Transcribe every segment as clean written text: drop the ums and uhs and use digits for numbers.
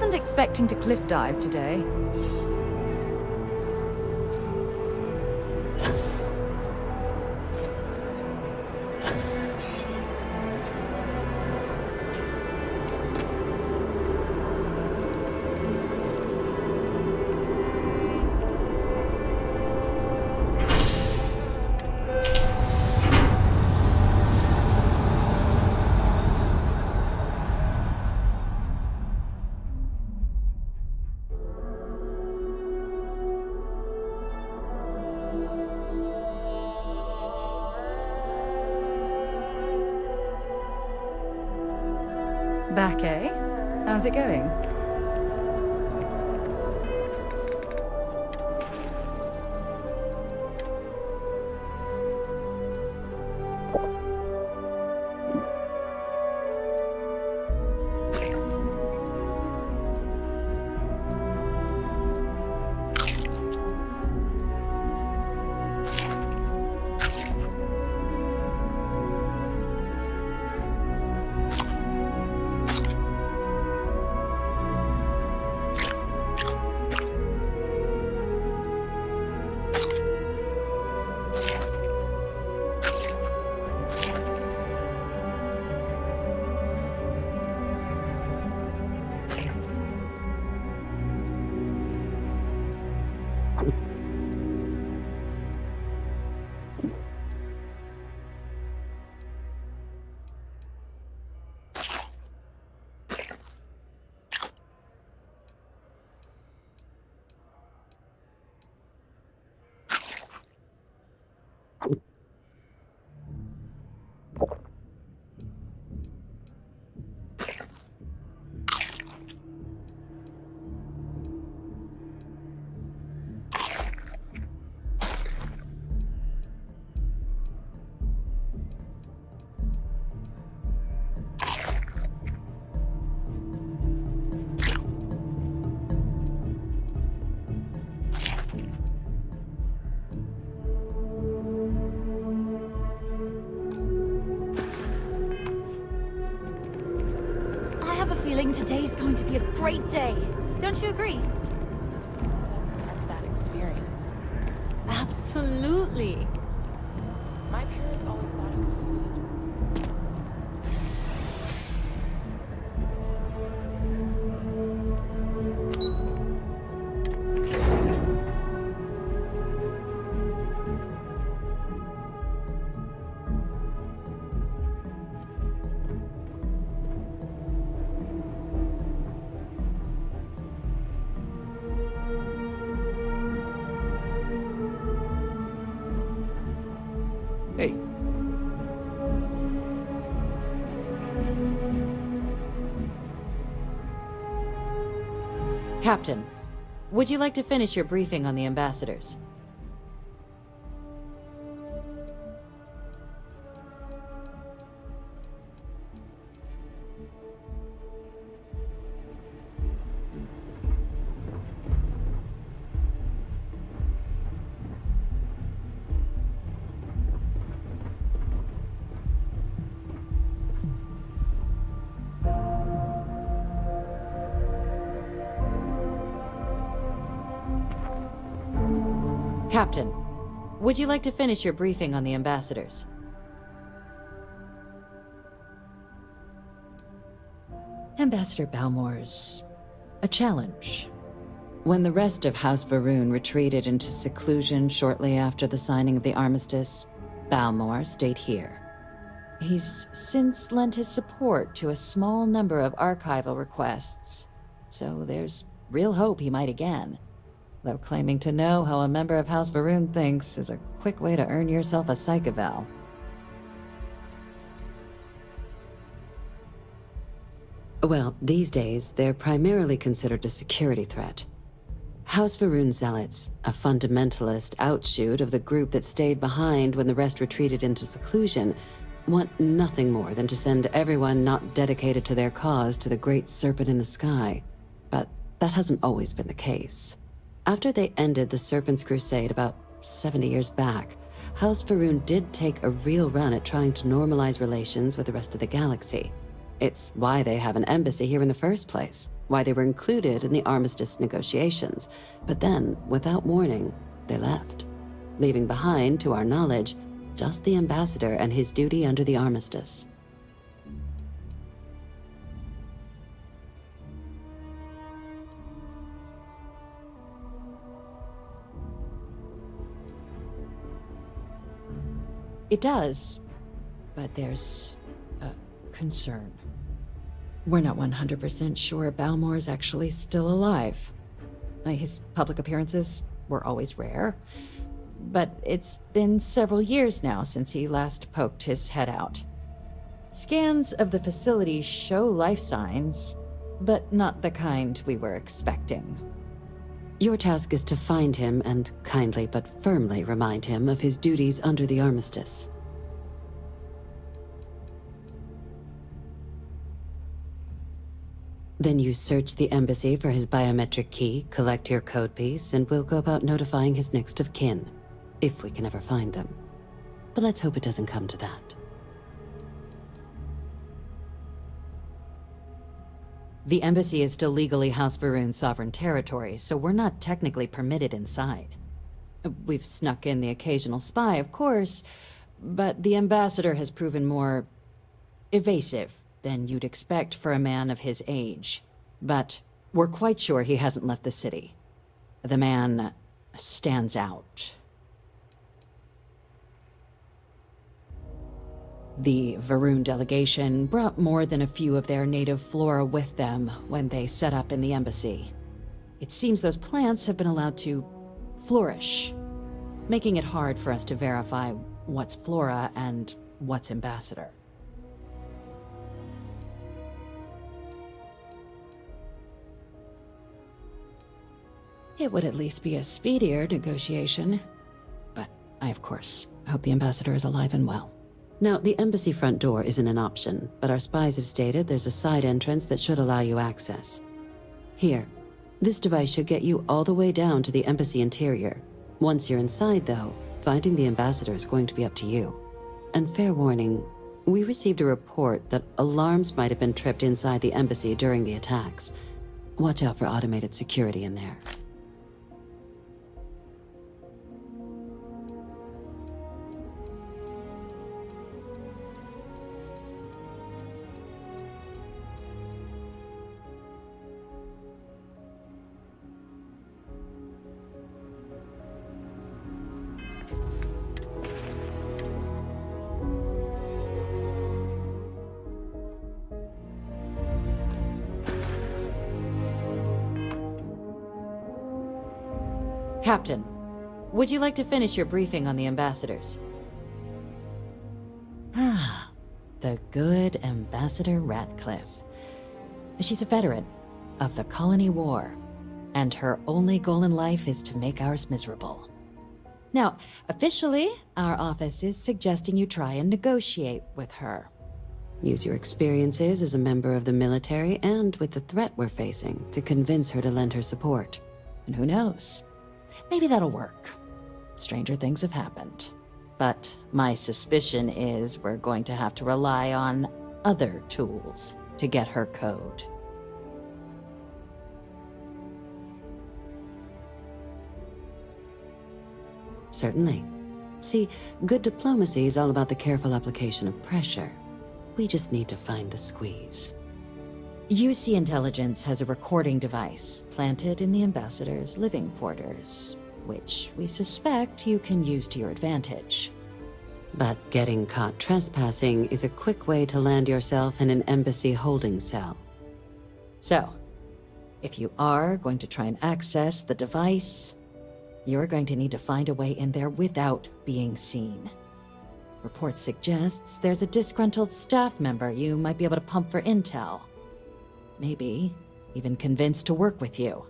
wasn't expecting to cliff dive today. Back, eh? How's it going? Today's going to be a great day. Don't you agree? Have that experience. Absolutely. My parents always thought it was too dangerous. Hey. Captain, would you like to finish your briefing on the ambassadors? Captain, would you like to finish your briefing on the ambassadors? Ambassador Bal'mor's a challenge. When the rest of House Va'ruun retreated into seclusion shortly after the signing of the Armistice, Bal'mor stayed here. He's since lent his support to a small number of archival requests, so there's real hope he might again. Though claiming to know how a member of House Va'ruun thinks is a quick way to earn yourself a psych eval. Well, these days, they're primarily considered a security threat. House Va'ruun zealots, a fundamentalist outshoot of the group that stayed behind when the rest retreated into seclusion, want nothing more than to send everyone not dedicated to their cause to the great serpent in the sky. But that hasn't always been the case. After they ended the Serpent's Crusade about 70 years back, House Va'ruun did take a real run at trying to normalize relations with the rest of the galaxy. It's why they have an embassy here in the first place, why they were included in the Armistice negotiations, but then, without warning, they left, leaving behind, to our knowledge, just the ambassador and his duty under the Armistice. It does, but there's a concern. We're not 100% sure Bal'mor is actually still alive. His public appearances were always rare, but it's been several years now since he last poked his head out. Scans of the facility show life signs, but not the kind we were expecting. Your task is to find him and kindly but firmly remind him of his duties under the Armistice. Then you search the embassy for his biometric key, collect your code piece, and we'll go about notifying his next of kin, if we can ever find them. But let's hope it doesn't come to that. The embassy is still legally House Va'ruun's sovereign territory, so we're not technically permitted inside. We've snuck in the occasional spy, of course, but the ambassador has proven more evasive than you'd expect for a man of his age. But we're quite sure he hasn't left the city. The man stands out. The Va'ruun delegation brought more than a few of their native flora with them when they set up in the embassy. It seems those plants have been allowed to flourish, making it hard for us to verify what's flora and what's ambassador. It would at least be a speedier negotiation, but I, of course, hope the ambassador is alive and well. Now, the embassy front door isn't an option, but our spies have stated there's a side entrance that should allow you access. Here, this device should get you all the way down to the embassy interior. Once you're inside, though, finding the ambassador is going to be up to you. And fair warning, we received a report that alarms might have been tripped inside the embassy during the attacks. Watch out for automated security in there. Captain, would you like to finish your briefing on the ambassadors? Ah, the good Ambassador Radcliff. She's a veteran of the Colony War, and her only goal in life is to make ours miserable. Now, officially, our office is suggesting you try and negotiate with her. Use your experiences as a member of the military and with the threat we're facing to convince her to lend her support. And who knows? Maybe that'll work. Stranger things have happened. But my suspicion is we're going to have to rely on other tools to get her code. Certainly. See, good diplomacy is all about the careful application of pressure. We just need to find the squeeze. UC Intelligence has a recording device planted in the ambassador's living quarters, which we suspect you can use to your advantage. But getting caught trespassing is a quick way to land yourself in an embassy holding cell. So, if you are going to try and access the device, you're going to need to find a way in there without being seen. Report suggests there's a disgruntled staff member you might be able to pump for intel. Maybe even convinced to work with you.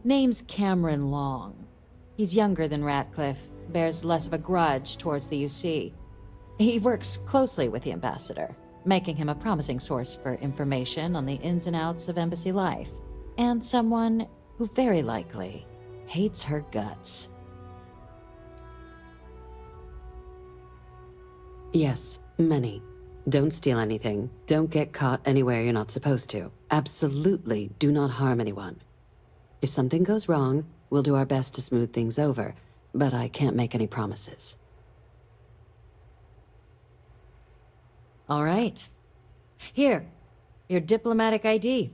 Name's Cameron Long. He's younger than Radcliff, bears less of a grudge towards the UC. He works closely with the ambassador, making him a promising source for information on the ins and outs of embassy life, and someone who very likely hates her guts. Yes, many. Don't steal anything. Don't get caught anywhere you're not supposed to. Absolutely do not harm anyone. If something goes wrong, we'll do our best to smooth things over, but I can't make any promises. All right. Here, your diplomatic ID.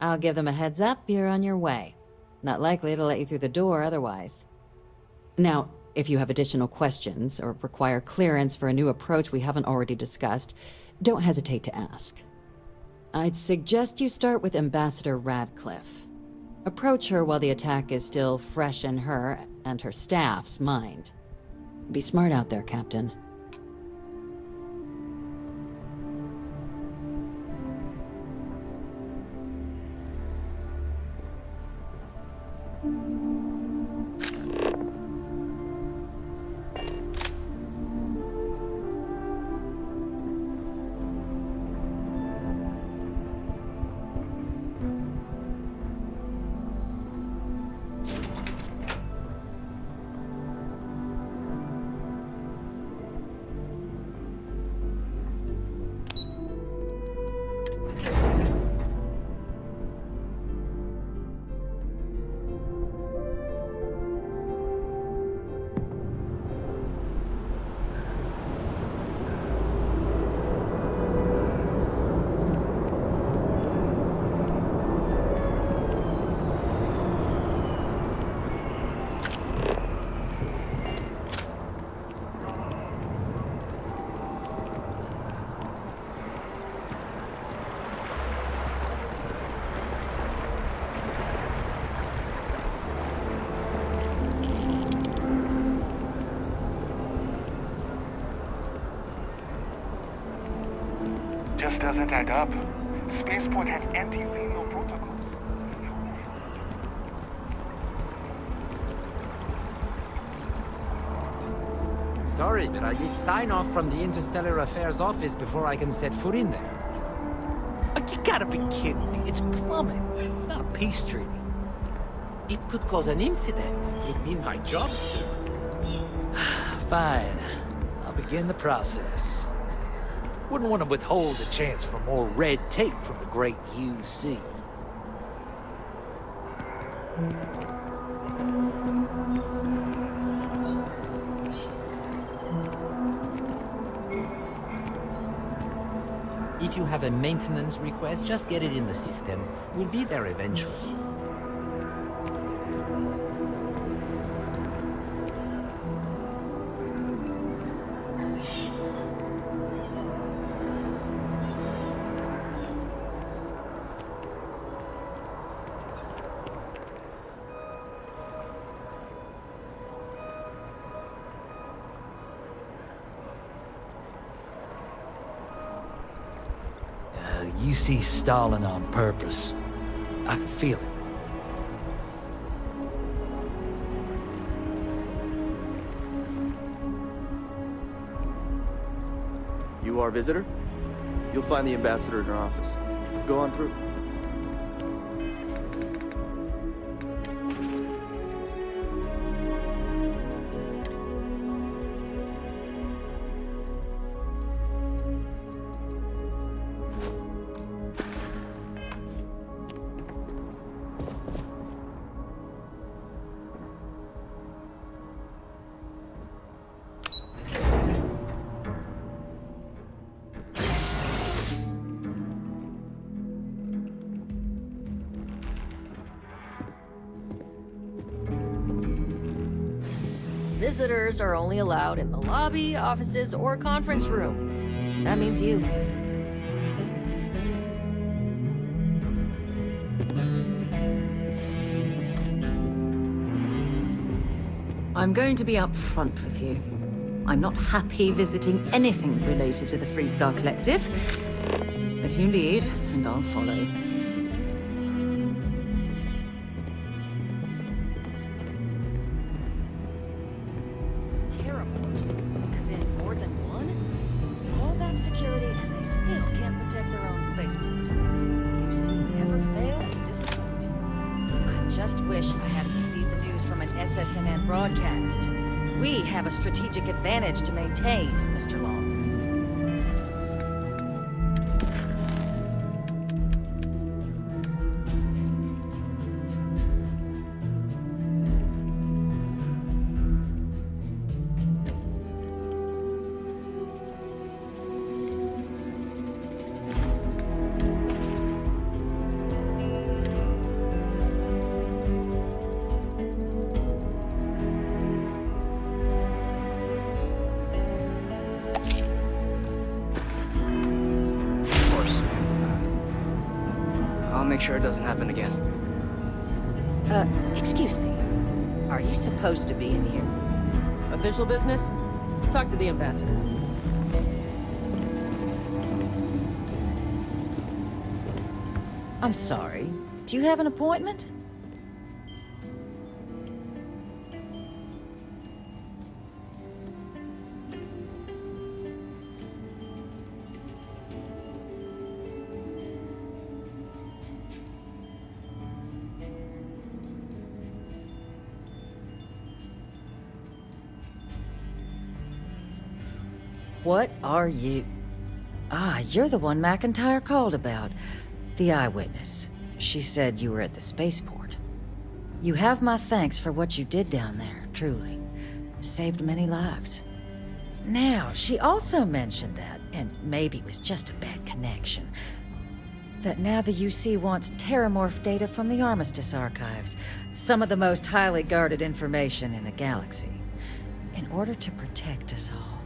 I'll give them a heads up, you're on your way. Not likely to let you through the door otherwise. Now, if you have additional questions or require clearance for a new approach we haven't already discussed, don't hesitate to ask. I'd suggest you start with Ambassador Radcliff. Approach her while the attack is still fresh in her and her staff's mind. Be smart out there, Captain. Just doesn't add up. Spaceport has anti-xeno protocols. Sorry, but I need sign-off from the Interstellar Affairs office before I can set foot in there. Like, you gotta be kidding me. It's plumbing, not a peace treaty. It could cause an incident. It'd mean my job soon. Fine. I'll begin the process. Wouldn't want to withhold the chance for more red tape from the great UC. If you have a maintenance request, just get it in the system. We'll be there eventually. You see stalling on purpose. I can feel it. You our visitor? You'll find the ambassador in her office. Go on through. Visitors are only allowed in the lobby, offices, or conference room. That means you. I'm going to be upfront with you. I'm not happy visiting anything related to the Freestar Collective, but you lead, and I'll follow. Terrormorphs? As in more than one? All that security and they still can't protect their own spaceport. UC never fails to disappoint. I just wish I had received the news from an SSNN broadcast. We have a strategic advantage to maintain, Mr. Long. make sure it doesn't happen again. Excuse me. Are you supposed to be in here? Official business? Talk to the ambassador. I'm sorry. Do you have an appointment? What are you? Ah, you're the one Macintyre called about. The eyewitness. She said you were at the spaceport. You have my thanks for what you did down there, truly. Saved many lives. Now, she also mentioned that, and maybe it was just a bad connection, that now the UC wants Terrormorph data from the Armistice archives, some of the most highly guarded information in the galaxy, in order to protect us all.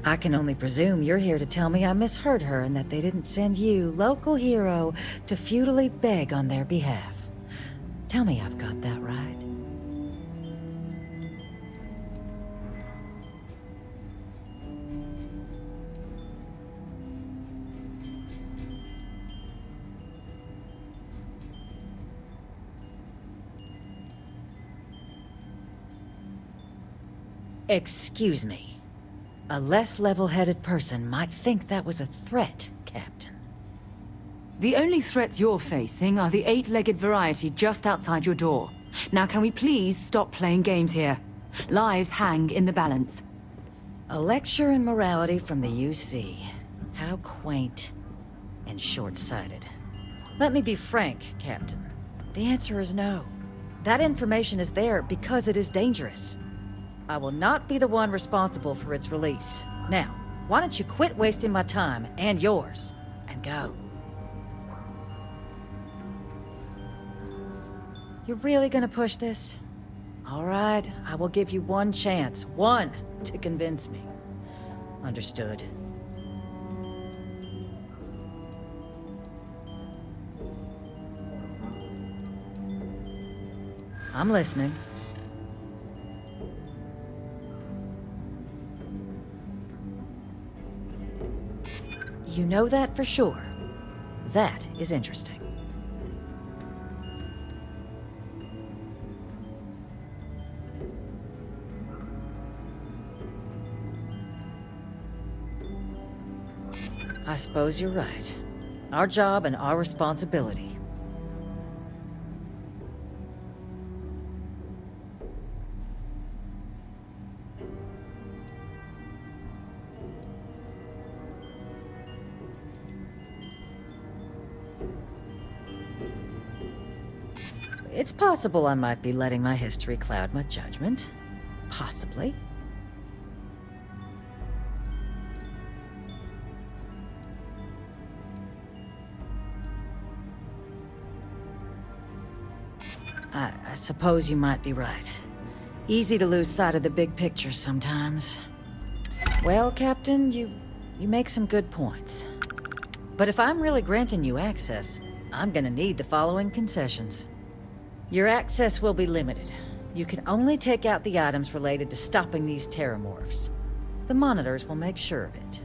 I can only presume you're here to tell me I misheard her and that they didn't send you, local hero, to futilely beg on their behalf. Tell me I've got that right. Excuse me. A less level-headed person might think that was a threat, Captain. The only threats you're facing are the 8-legged variety just outside your door. Now can we please stop playing games here? Lives hang in the balance. A lecture in morality from the UC. How quaint and short-sighted. Let me be frank, Captain. The answer is no. That information is there because it is dangerous. I will not be the one responsible for its release. Now, why don't you quit wasting my time and yours, and go? You're really gonna push this? All right, I will give you one chance, one, to convince me. Understood. I'm listening. You know that for sure. That is interesting. I suppose you're right. Our job and our responsibility. It's possible I might be letting my history cloud my judgment. Possibly. I suppose you might be right. Easy to lose sight of the big picture sometimes. Well, Captain, you make some good points. But if I'm really granting you access, I'm gonna need the following concessions. Your access will be limited. You can only take out the items related to stopping these Terrormorphs. The monitors will make sure of it.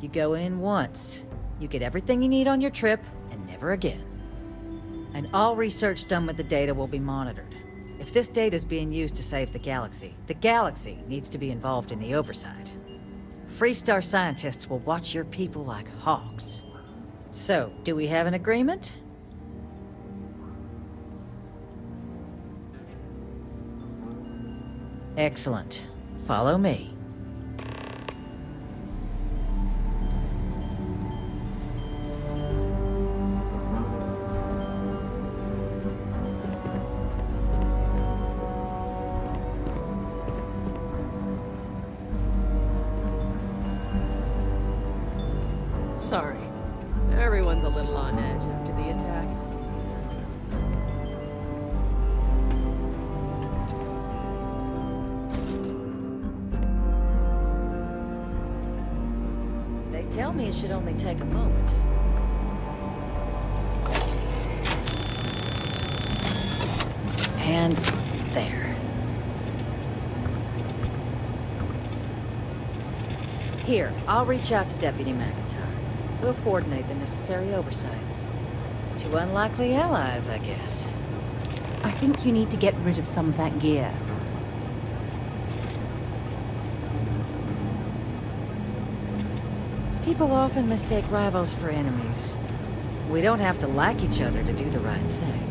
You go in once, you get everything you need on your trip, and never again. And all research done with the data will be monitored. If this data is being used to save the galaxy needs to be involved in the oversight. Freestar scientists will watch your people like hawks. So, do we have an agreement? Excellent. Follow me. Sorry. Everyone's a little on edge after the attack. They tell me it should only take a moment. And there. Here, I'll reach out to Deputy Macintyre. We'll coordinate the necessary oversights. Two unlikely allies, I guess. I think you need to get rid of some of that gear. People often mistake rivals for enemies. We don't have to like each other to do the right thing.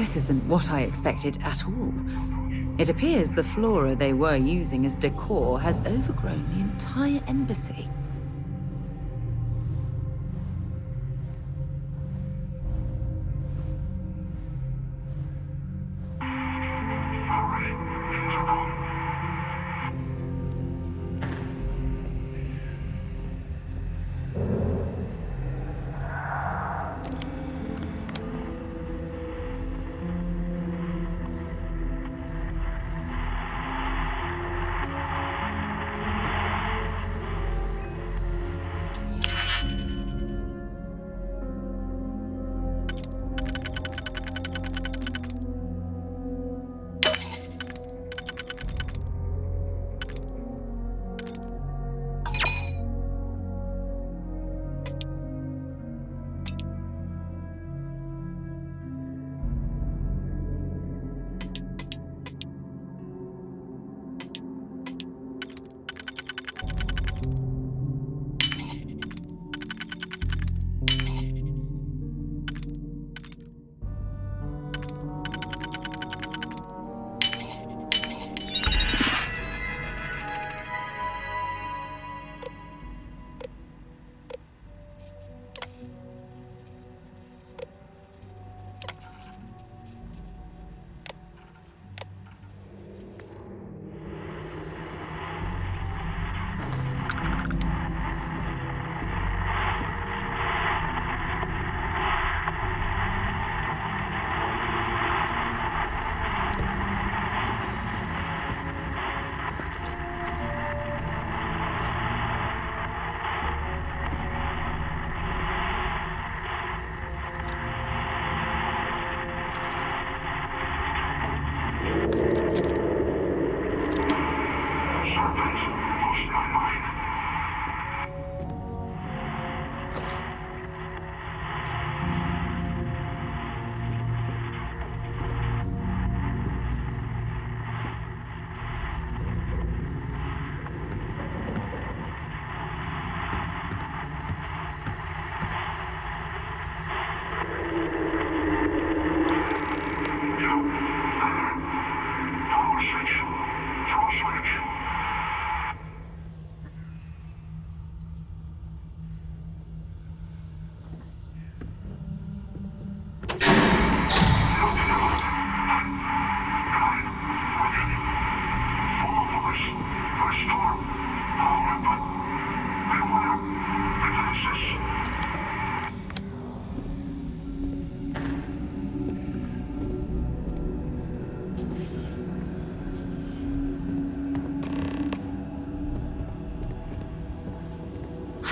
This isn't what I expected at all. It appears the flora they were using as decor has overgrown the entire embassy.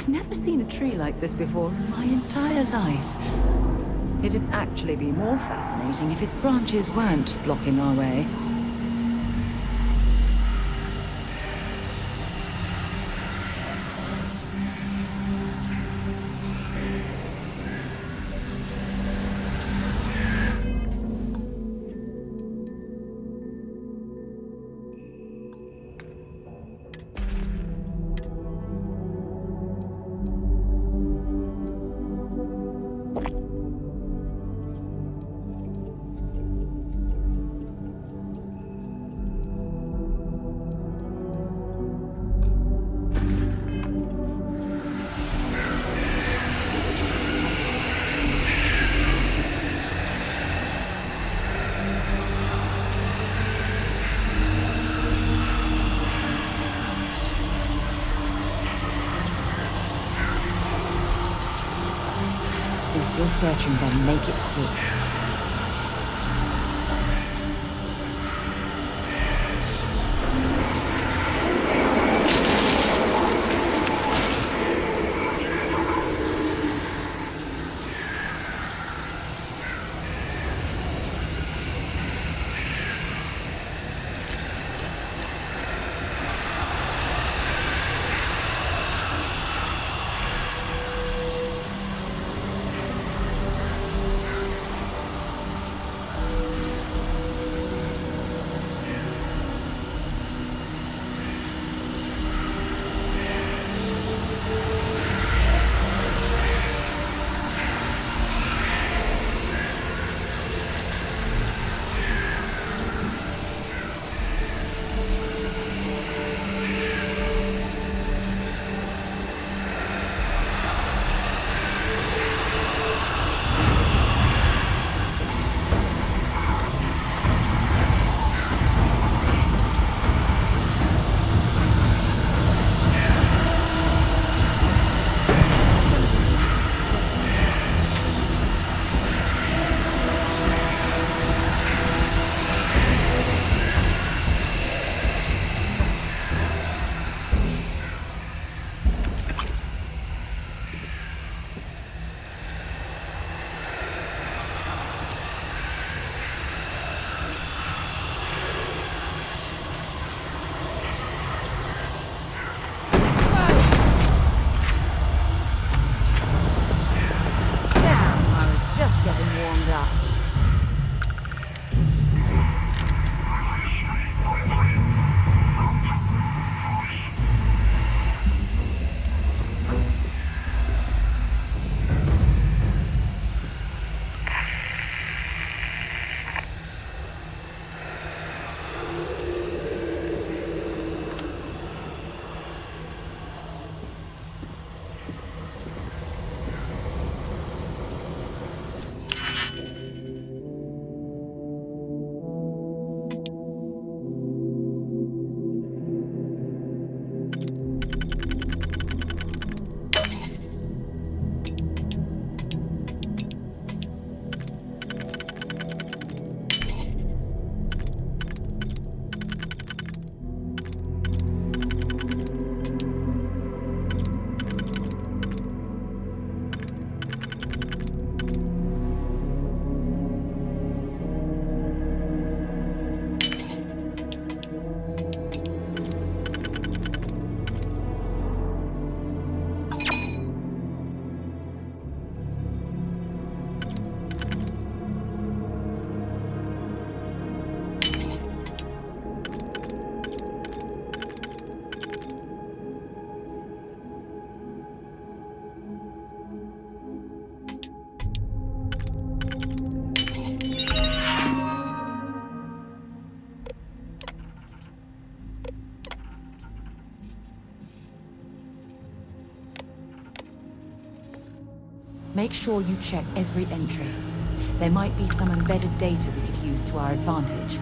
I've never seen a tree like this before in my entire life. It'd actually be more fascinating if its branches weren't blocking our way. If you're searching, then make it quick. Make sure you check every entry. There might be some embedded data we could use to our advantage.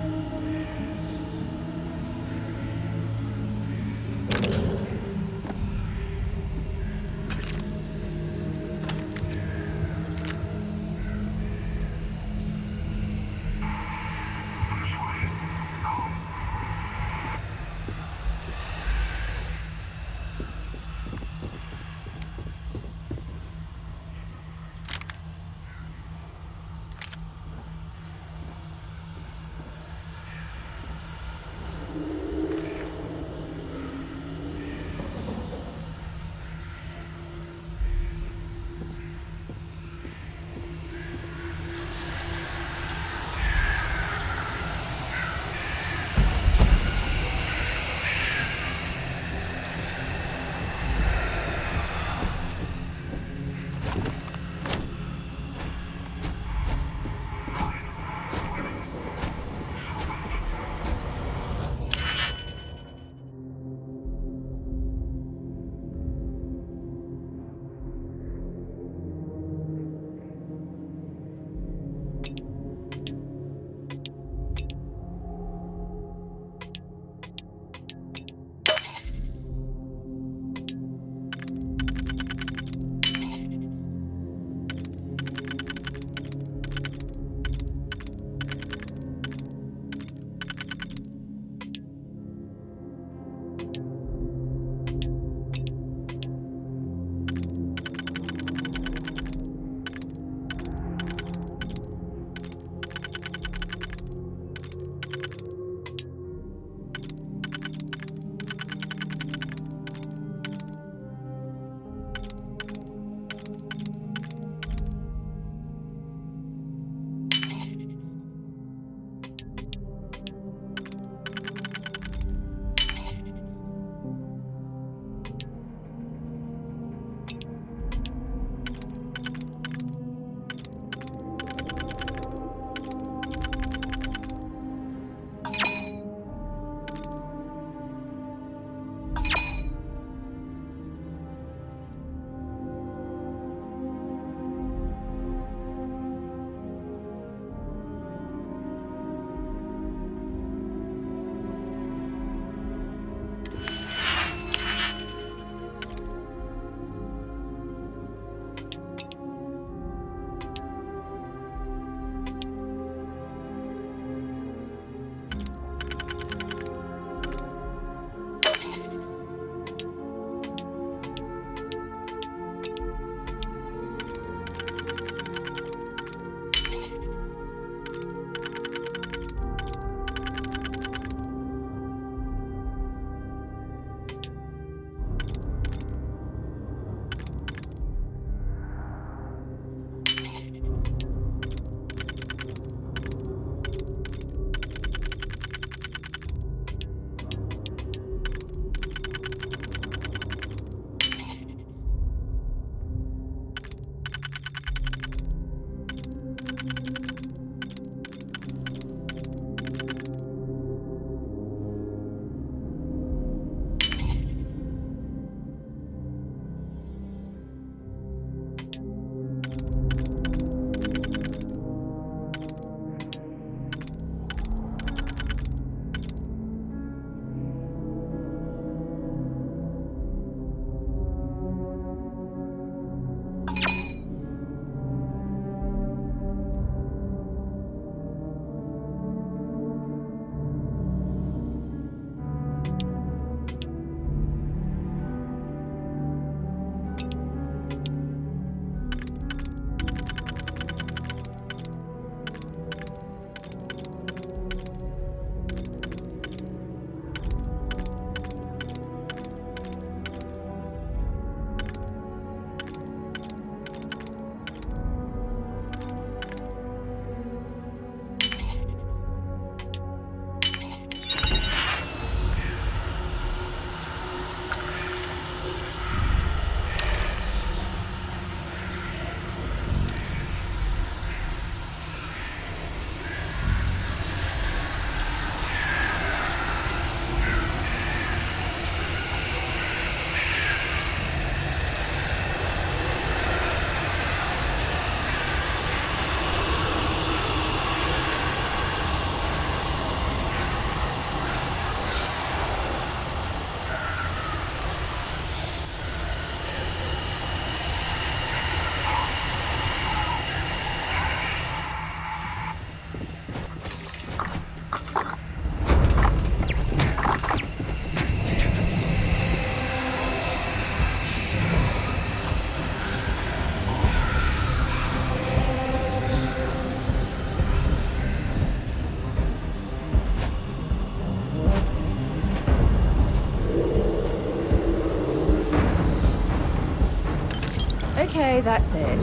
Okay, that's it.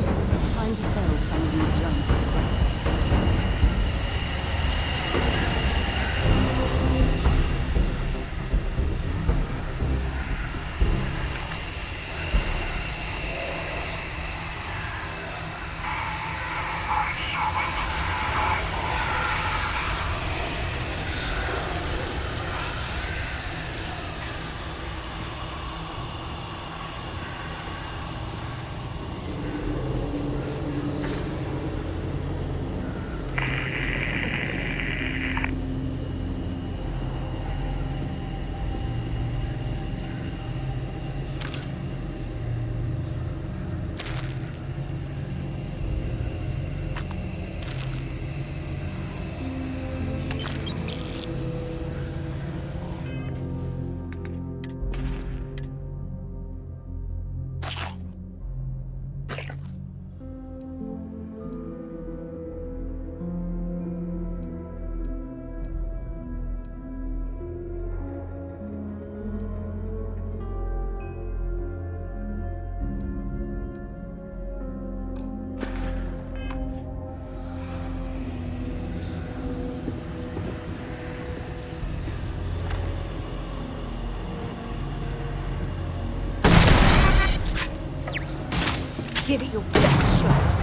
Time to sell some of your junk. Give it your best shot.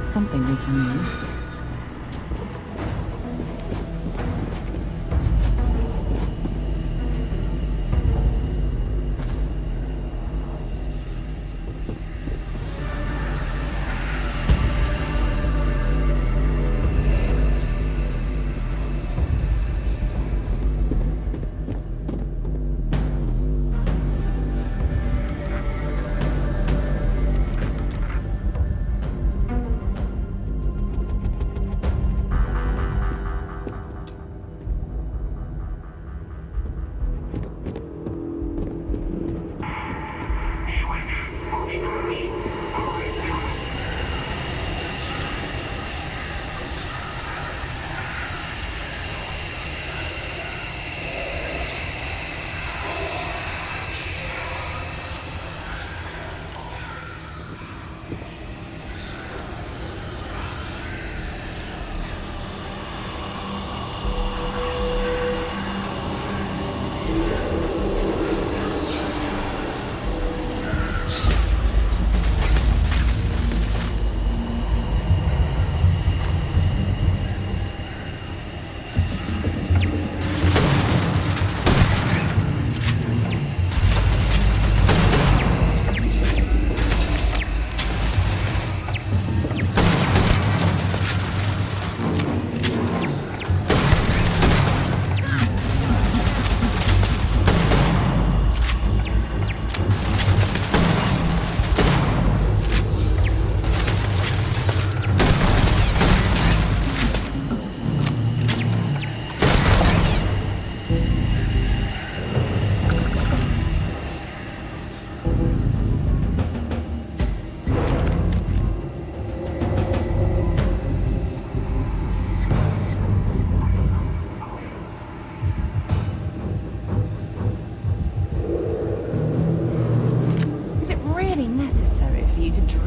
Something we can use.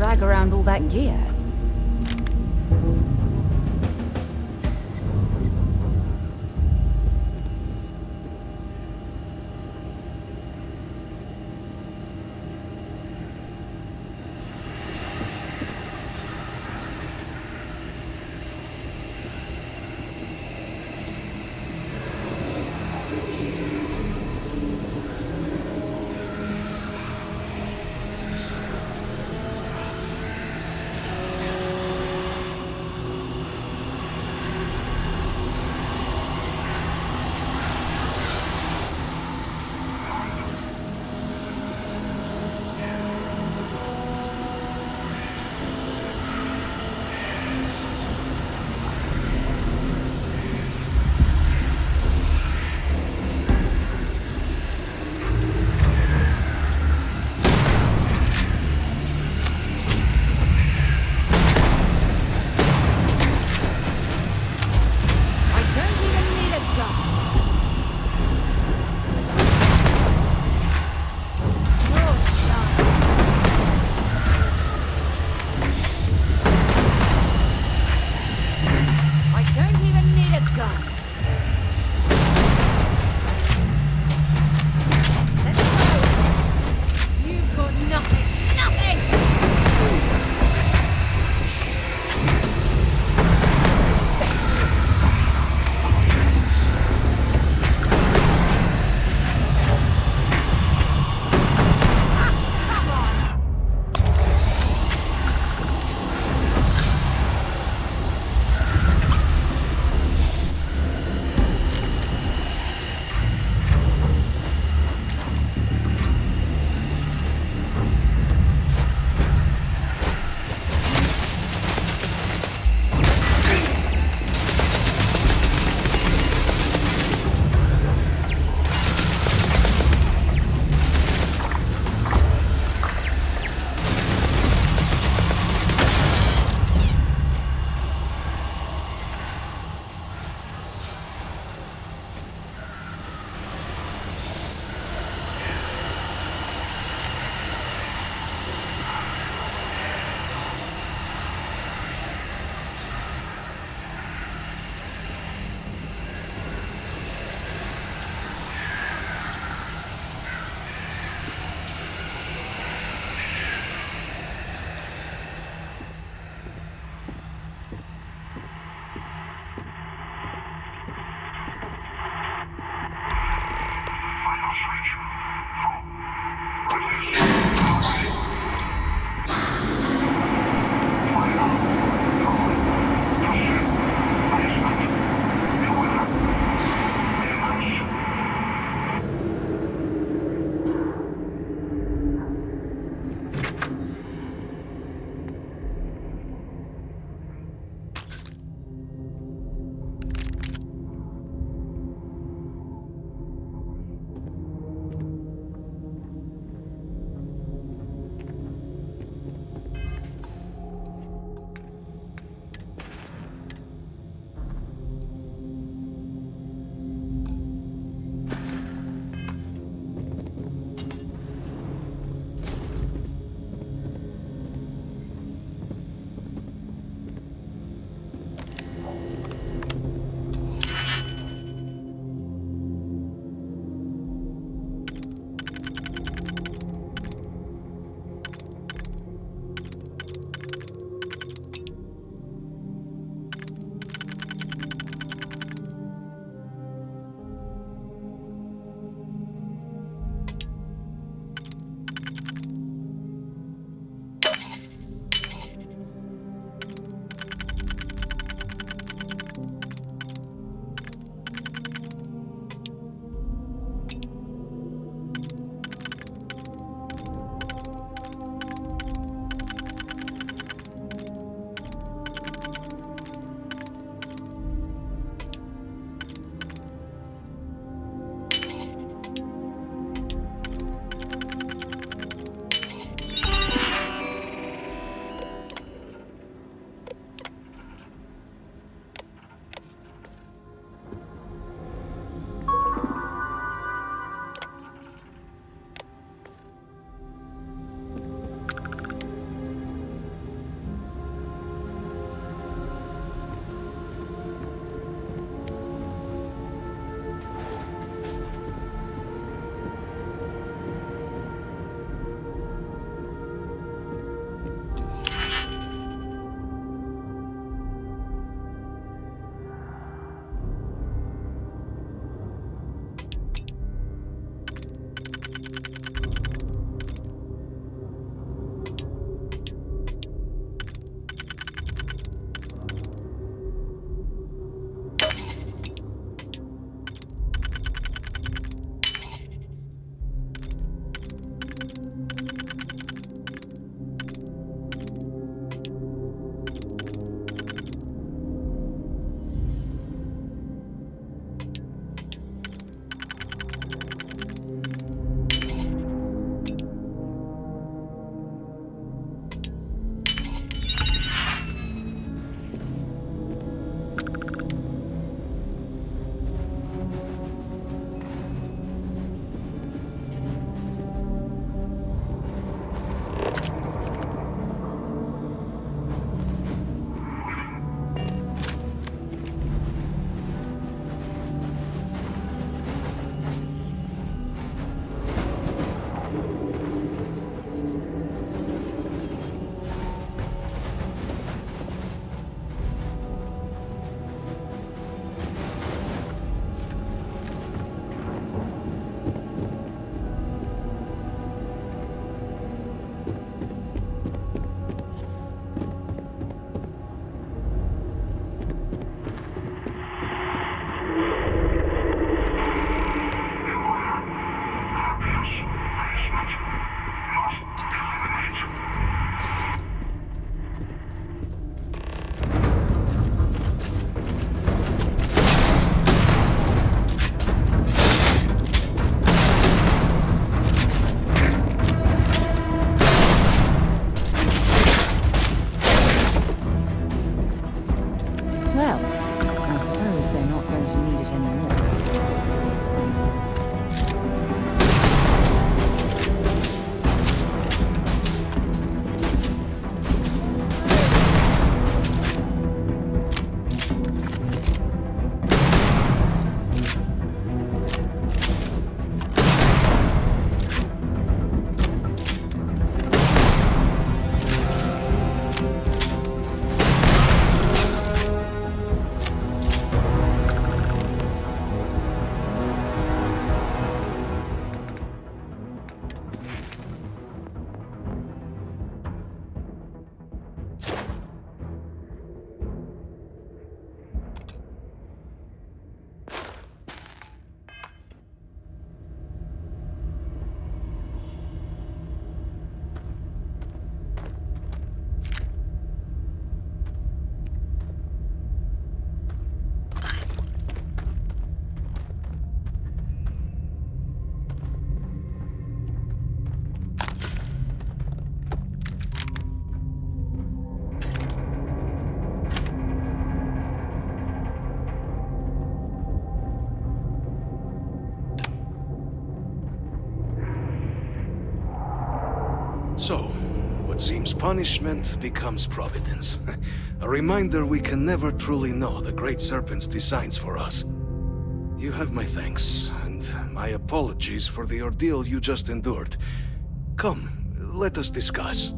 drag around all that gear? Well, I suppose they're not going to need it anymore. So, what seems punishment becomes providence. A reminder we can never truly know the Great Serpent's designs for us. You have my thanks, and my apologies for the ordeal you just endured. Come, let us discuss.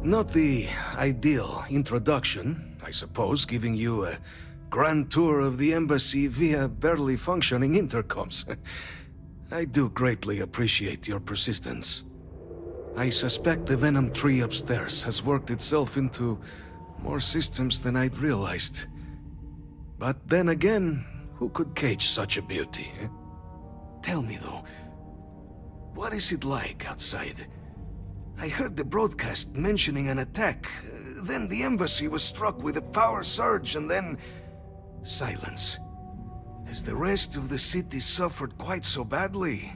Not the ideal introduction, I suppose, giving you a grand tour of the embassy via barely functioning intercoms. I do greatly appreciate your persistence. I suspect the Venom tree upstairs has worked itself into more systems than I'd realized. But then again, who could cage such a beauty? Tell me though, what is it like outside? I heard the broadcast mentioning an attack. Then the embassy was struck with a power surge and then... silence. Has the rest of the city suffered quite so badly?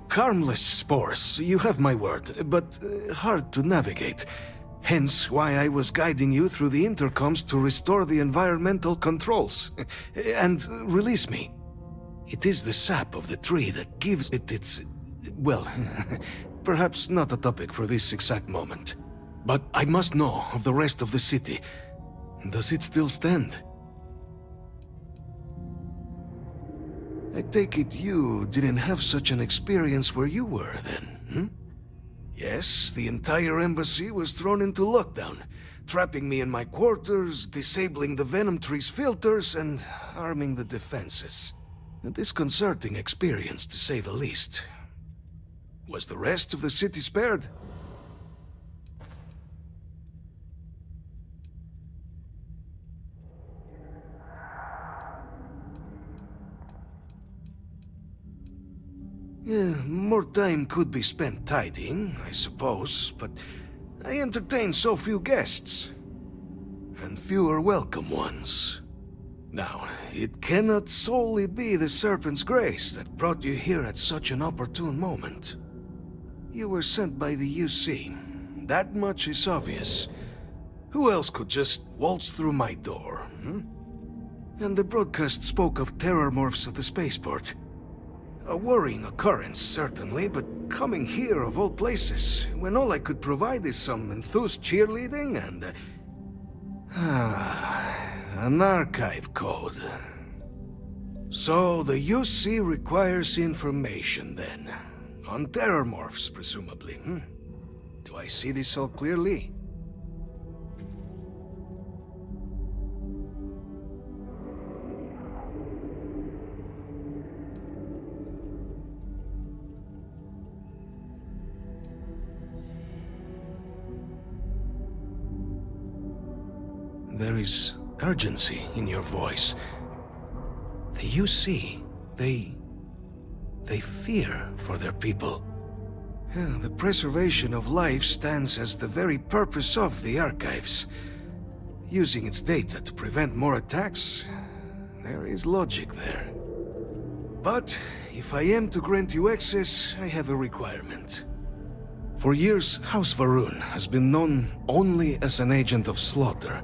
Harmless spores, you have my word, but hard to navigate. Hence why I was guiding you through the intercoms to restore the environmental controls. And release me. It is the sap of the tree that gives it its... well, perhaps not a topic for this exact moment. But I must know of the rest of the city. Does it still stand? I take it you didn't have such an experience where you were then, hmm? Yes, the entire embassy was thrown into lockdown, trapping me in my quarters, disabling the Venom tree's filters, and arming the defenses. A disconcerting experience, to say the least. Was the rest of the city spared? Yeah, more time could be spent tidying, I suppose, but I entertain so few guests. And fewer welcome ones. Now, it cannot solely be the Serpent's grace that brought you here at such an opportune moment. You were sent by the UC. That much is obvious. Who else could just waltz through my door, hmm? And the broadcast spoke of Terrormorphs at the spaceport. A worrying occurrence, certainly, but coming here of all places, when all I could provide is some enthused cheerleading and... an archive code. So the UC requires information, then. On Terrormorphs, presumably, hmm? Do I see this all clearly? there is urgency in your voice. You see, they fear for their people. Yeah, the preservation of life stands as the very purpose of the Archives. Using its data to prevent more attacks, there is logic there. But if I am to grant you access, I have a requirement. For years, House Va'ruun has been known only as an agent of slaughter.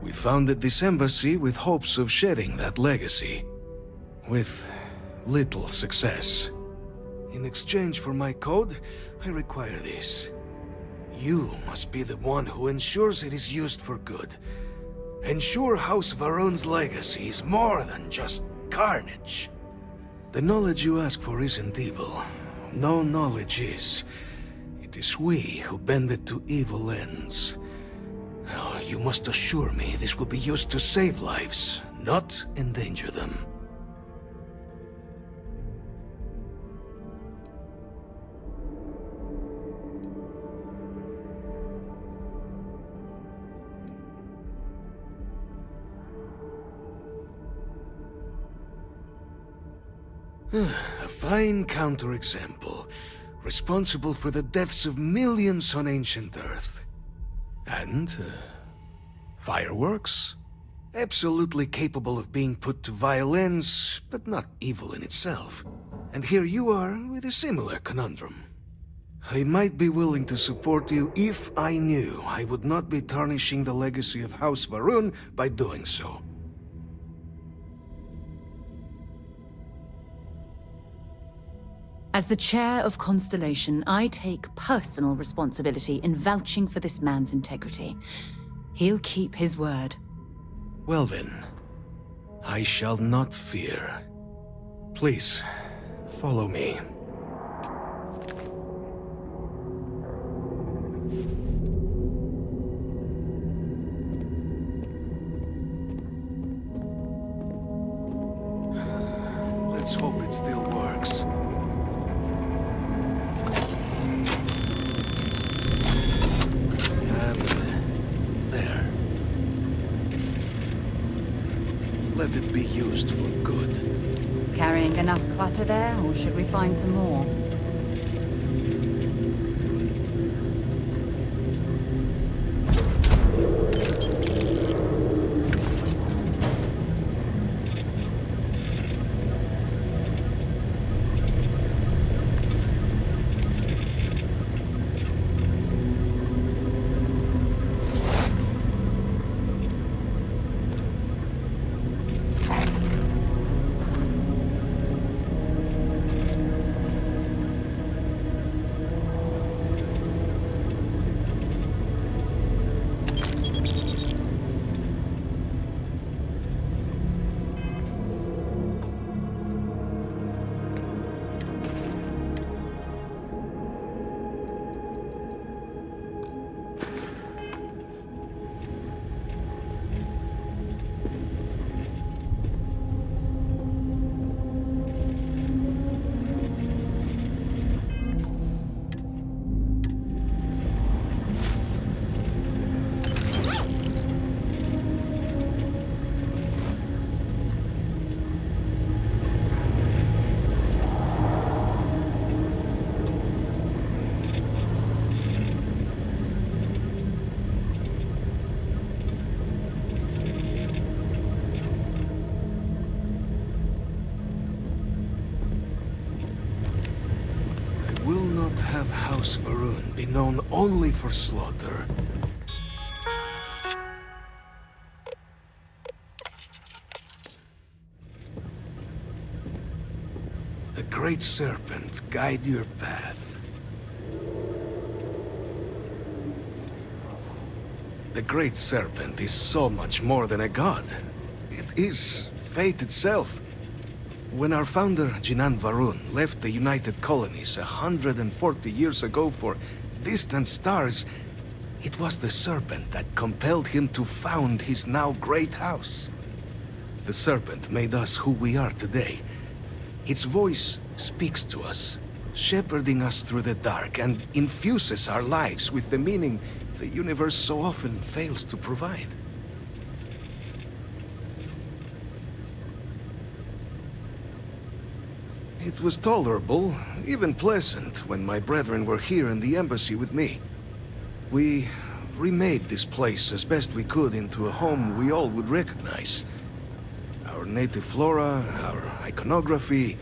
We founded this embassy with hopes of shedding that legacy, with little success. In exchange for my code, I require this. You must be the one who ensures it is used for good. Ensure House Va'ruun's legacy is more than just carnage. The knowledge you ask for isn't evil. No knowledge is. It is we who bend it to evil ends. Oh, you must assure me this will be used to save lives, not endanger them. A fine counterexample, responsible for the deaths of millions on ancient Earth. And, fireworks? Absolutely capable of being put to violence, but not evil in itself. And here you are with a similar conundrum. I might be willing to support you if I knew I would not be tarnishing the legacy of House Va'ruun by doing so. As the chair of Constellation, I take personal responsibility in vouching for this man's integrity. He'll keep his word. Well then, I shall not fear. Please, follow me. Let's hope it still works. Let it be used for good. Carrying enough clutter there, or should we find some more? House Va'ruun be known only for slaughter. The Great Serpent guide your path. The Great Serpent is so much more than a god. It is fate itself. When our founder, Jinan Va'ruun, left the United Colonies 140 years ago for distant stars, it was the Serpent that compelled him to found his now great house. The Serpent made us who we are today. Its voice speaks to us, shepherding us through the dark, and infuses our lives with the meaning the universe so often fails to provide. It was tolerable, even pleasant, when my brethren were here in the embassy with me. We remade this place as best we could into a home we all would recognize. Our native flora, our iconography,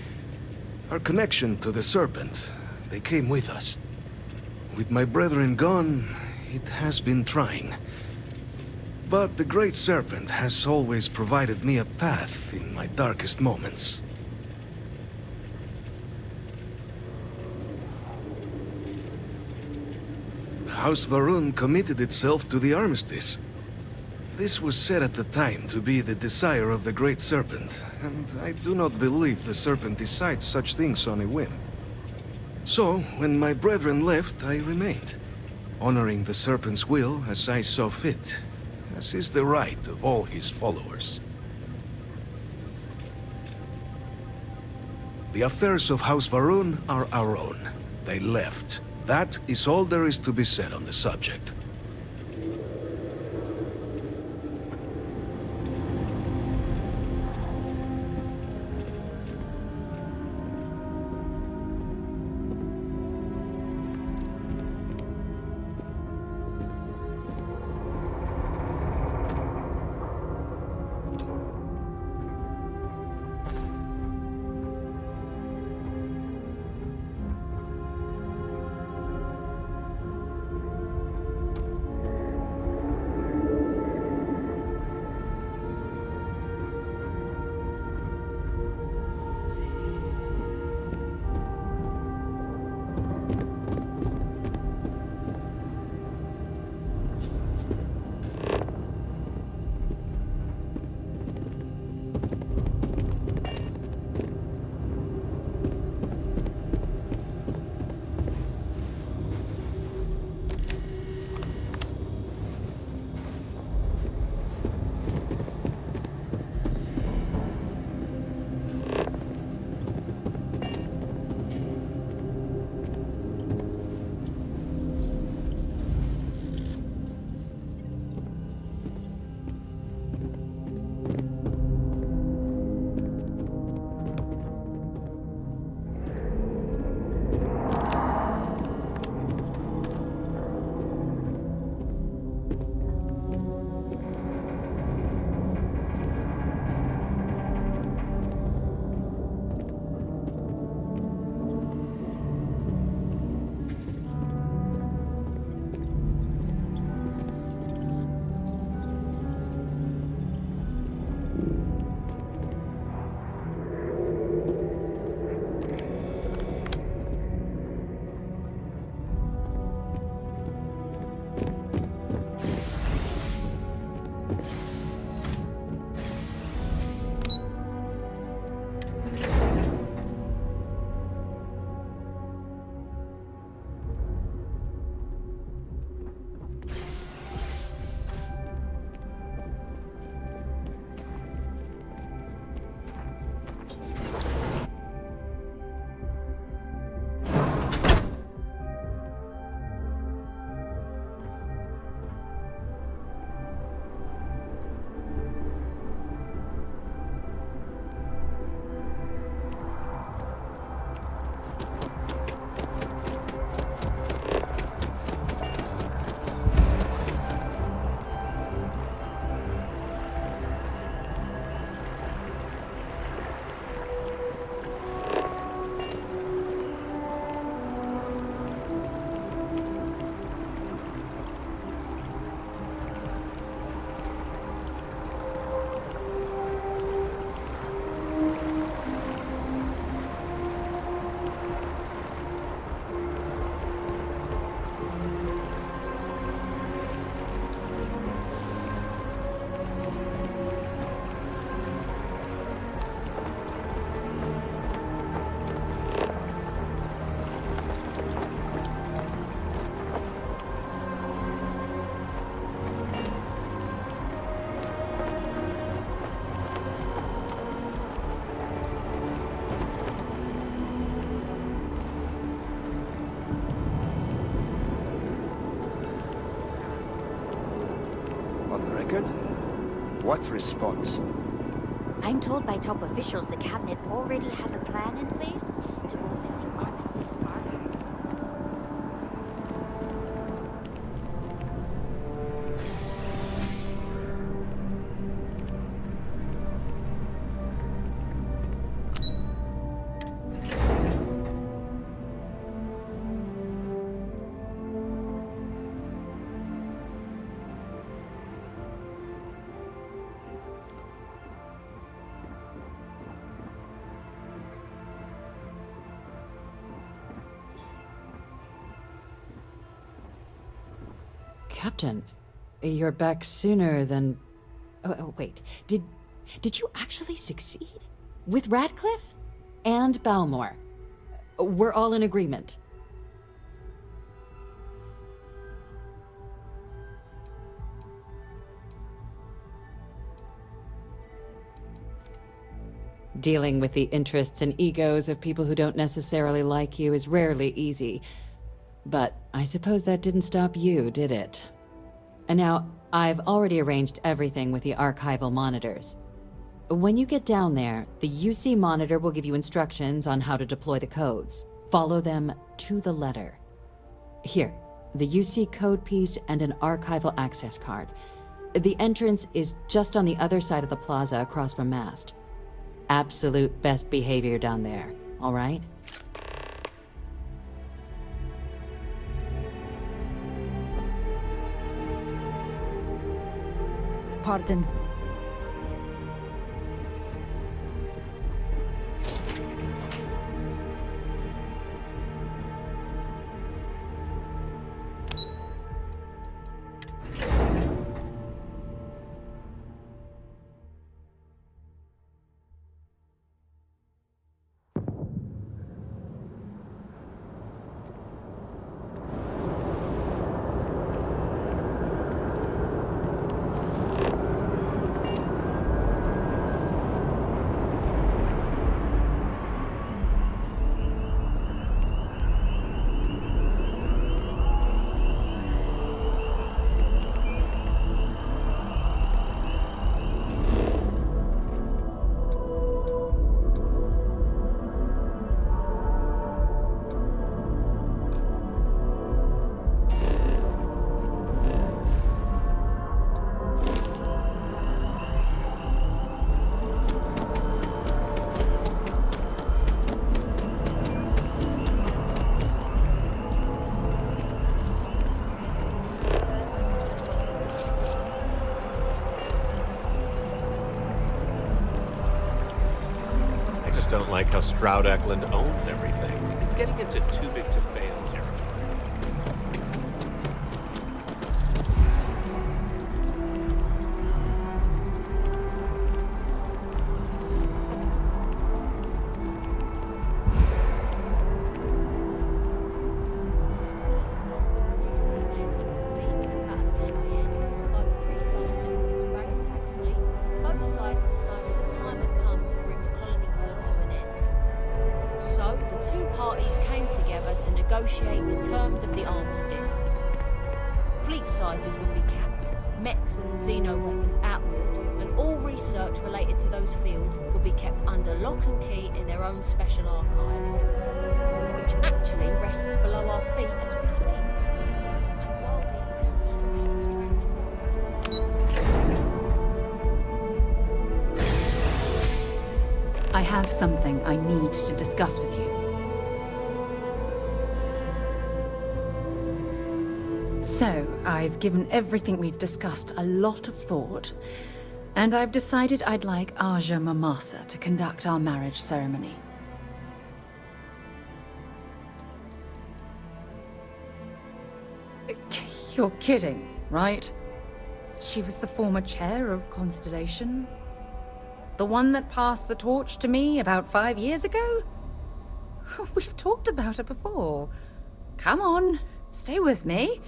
our connection to the Serpent, they came with us. With my brethren gone, it has been trying. But the Great Serpent has always provided me a path in my darkest moments. House Va'ruun committed itself to the Armistice. This was said at the time to be the desire of the Great Serpent, and I do not believe the Serpent decides such things on a whim. So, when my brethren left, I remained, honoring the Serpent's will as I saw fit, as is the right of all his followers. The affairs of House Va'ruun are our own. They left. That is all there is to be said on the subject. What response? I'm told by top officials the cabinet already has a plan in place to open the Armistice farmhouse. Captain, you're back sooner than... Oh, wait. Did you actually succeed? With Radcliff? And Bal'mor? We're all in agreement. Dealing with the interests and egos of people who don't necessarily like you is rarely easy. But I suppose that didn't stop you, did it? And now, I've already arranged everything with the archival monitors. When you get down there, the UC monitor will give you instructions on how to deploy the codes. Follow them to the letter. Here, the UC code piece and an archival access card. The entrance is just on the other side of the plaza across from Mast. Absolute best behavior down there, all right? Pardon. Don't like how Stroud Eklund owns everything. It's getting into too big to fail territory. Parties came together to negotiate the terms of the Armistice. Fleet sizes would be capped, mechs and xeno weapons outlawed, and all research related to those fields would be kept under lock and key in their own special archive, which actually rests below our feet as we speak. And while these new restrictions transform... I have something I need to discuss with you. So, I've given everything we've discussed a lot of thought, and I've decided I'd like Aja Mamasa to conduct our marriage ceremony. You're kidding, right? She was the former chair of Constellation? The one that passed the torch to me about 5 years ago? We've talked about her before. Come on, stay with me.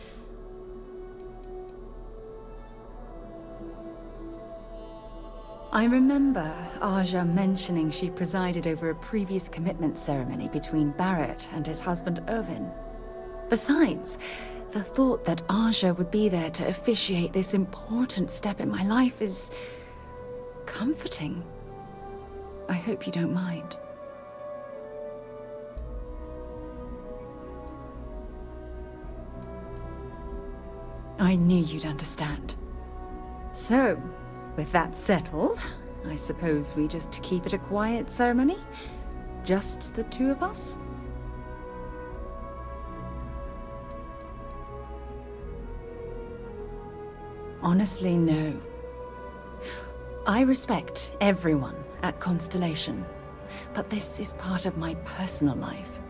I remember Aja mentioning she presided over a previous commitment ceremony between Barrett and his husband Irvin. Besides, the thought that Aja would be there to officiate this important step in my life is comforting. I hope you don't mind. I knew you'd understand. So, with that settled, I suppose we just keep it a quiet ceremony? Just the two of us? Honestly, no. I respect everyone at Constellation, but this is part of my personal life.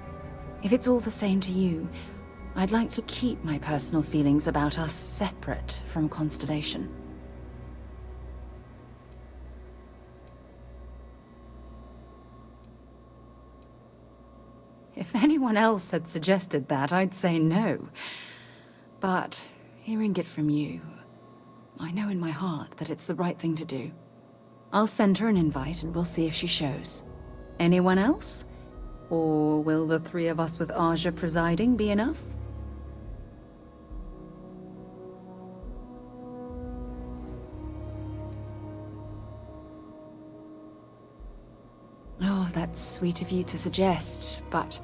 If it's all the same to you, I'd like to keep my personal feelings about us separate from Constellation. If anyone else had suggested that, I'd say no. But hearing it from you, I know in my heart that it's the right thing to do. I'll send her an invite and we'll see if she shows. Anyone else? Or will the three of us with Aja presiding be enough? Oh, that's sweet of you to suggest, but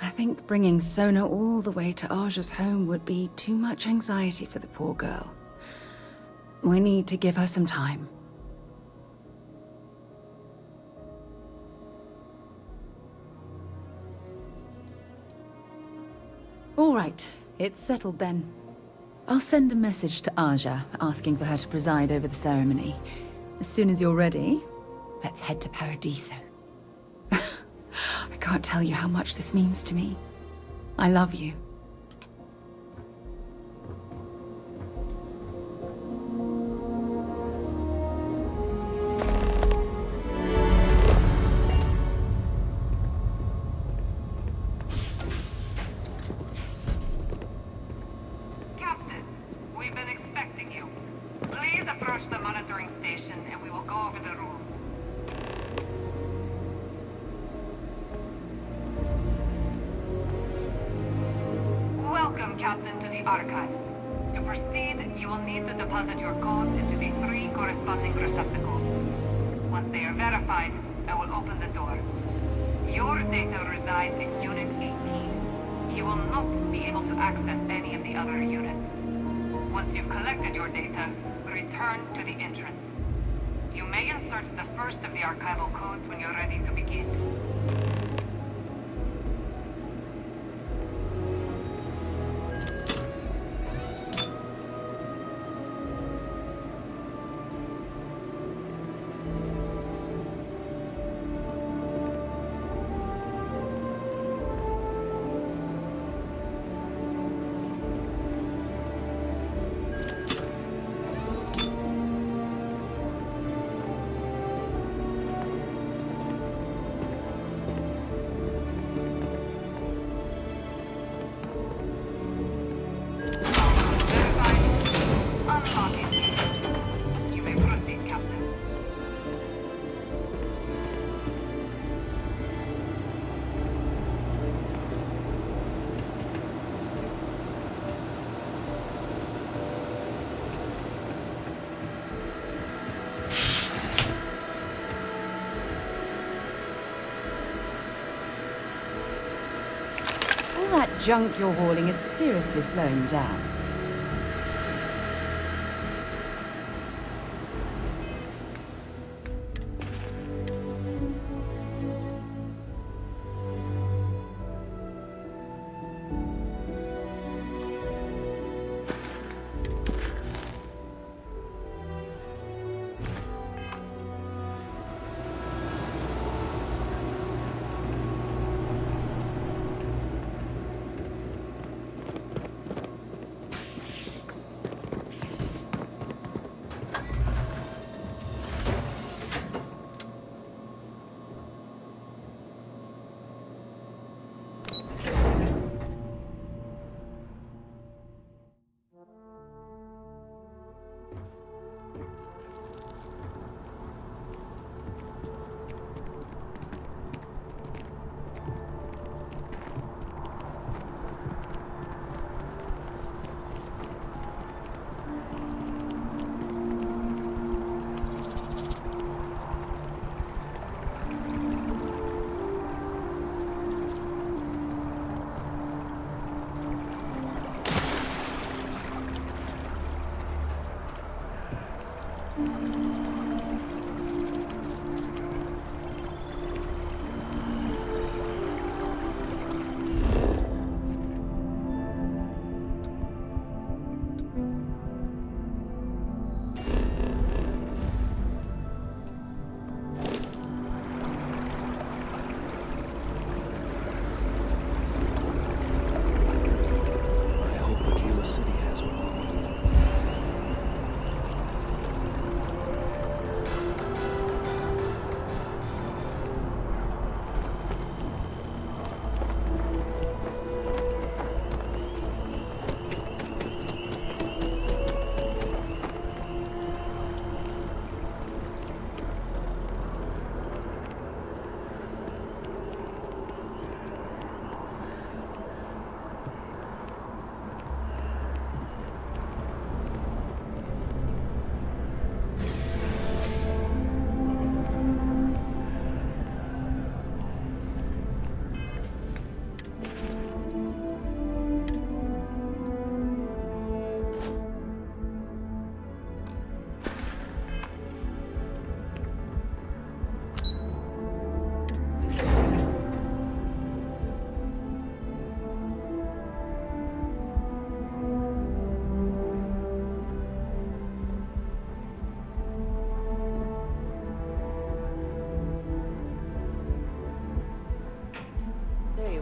I think bringing Sona all the way to Aja's home would be too much anxiety for the poor girl. We need to give her some time. All right, it's settled then. I'll send a message to Aja asking for her to preside over the ceremony. As soon as you're ready, let's head to Paradiso. I can't tell you how much this means to me. I love you. Captain, we've been expecting you. Please approach the monitoring station and we will go over the rules. Welcome, Captain, to the Archives. To proceed, you will need to deposit your codes into the 3 corresponding receptacles. Once they are verified, I will open the door. Your data resides in Unit 18. You will not be able to access any of the other units. Once you've collected your data, return to the entrance. You may insert the first of the archival codes when you're ready to begin. That junk you're hauling is seriously slowing you down.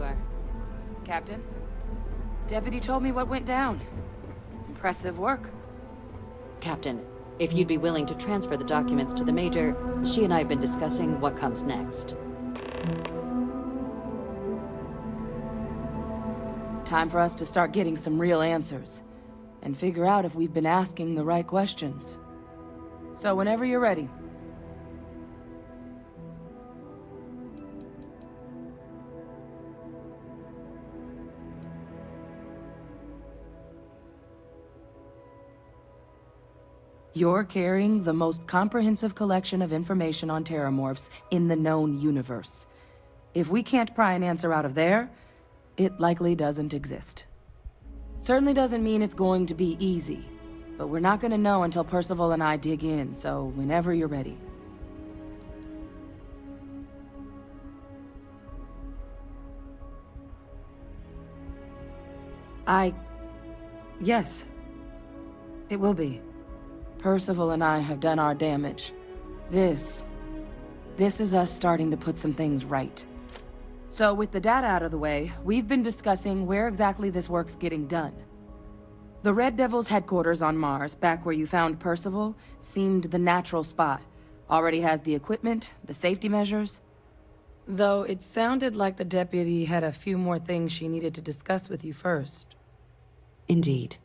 are. Captain, Deputy told me what went down. Impressive work. Captain, if you'd be willing to transfer the documents to the Major, she and I have been discussing what comes next. Time for us to start getting some real answers, and figure out if we've been asking the right questions. So whenever you're ready. You're carrying the most comprehensive collection of information on Terrormorphs in the known universe. If we can't pry an answer out of there, it likely doesn't exist. Certainly doesn't mean it's going to be easy, but we're not gonna know until Percival and I dig in, so whenever you're ready. Yes. It will be. Percival and I have done our damage. This is us starting to put some things right. So with the data out of the way, we've been discussing where exactly this work's getting done. The Red Devil's headquarters on Mars, back where you found Percival, seemed the natural spot. Already has the equipment, the safety measures. Though it sounded like the deputy had a few more things she needed to discuss with you first. Indeed.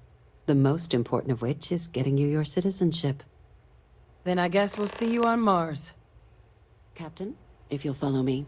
The most important of which is getting you your citizenship. Then I guess we'll see you on Mars. Captain, if you'll follow me.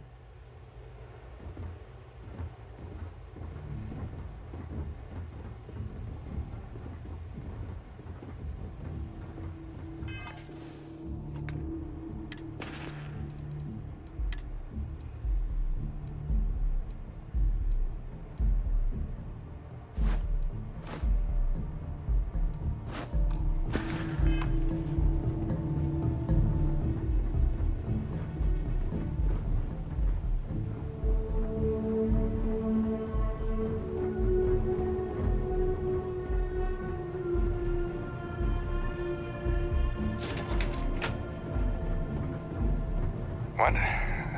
What?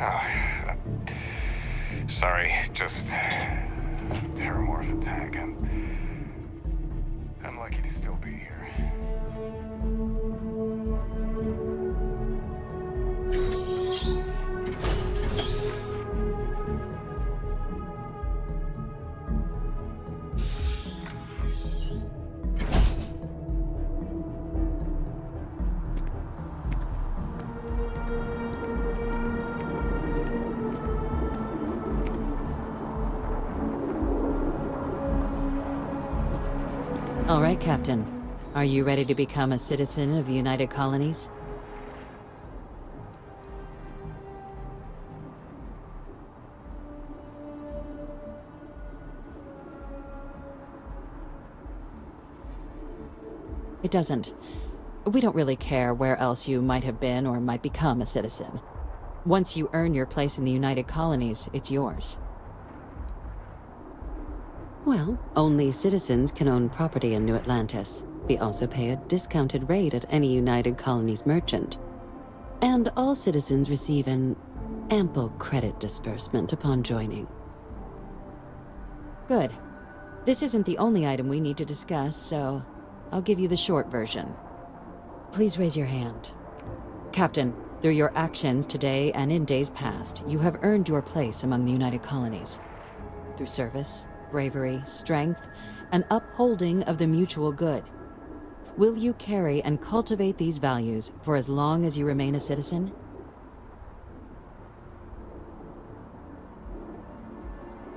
Oh, sorry, just Terrormorph attack. I'm lucky to still be here. All right, Captain. Are you ready to become a citizen of the United Colonies? It doesn't. We don't really care where else you might have been or might become a citizen. Once you earn your place in the United Colonies, it's yours. Well, only citizens can own property in New Atlantis. We also pay a discounted rate at any United Colonies merchant. And all citizens receive an ample credit disbursement upon joining. Good. This isn't the only item we need to discuss, so I'll give you the short version. Please raise your hand. Captain, through your actions today and in days past, you have earned your place among the United Colonies. Through service, bravery, strength, and upholding of the mutual good. Will you carry and cultivate these values for as long as you remain a citizen?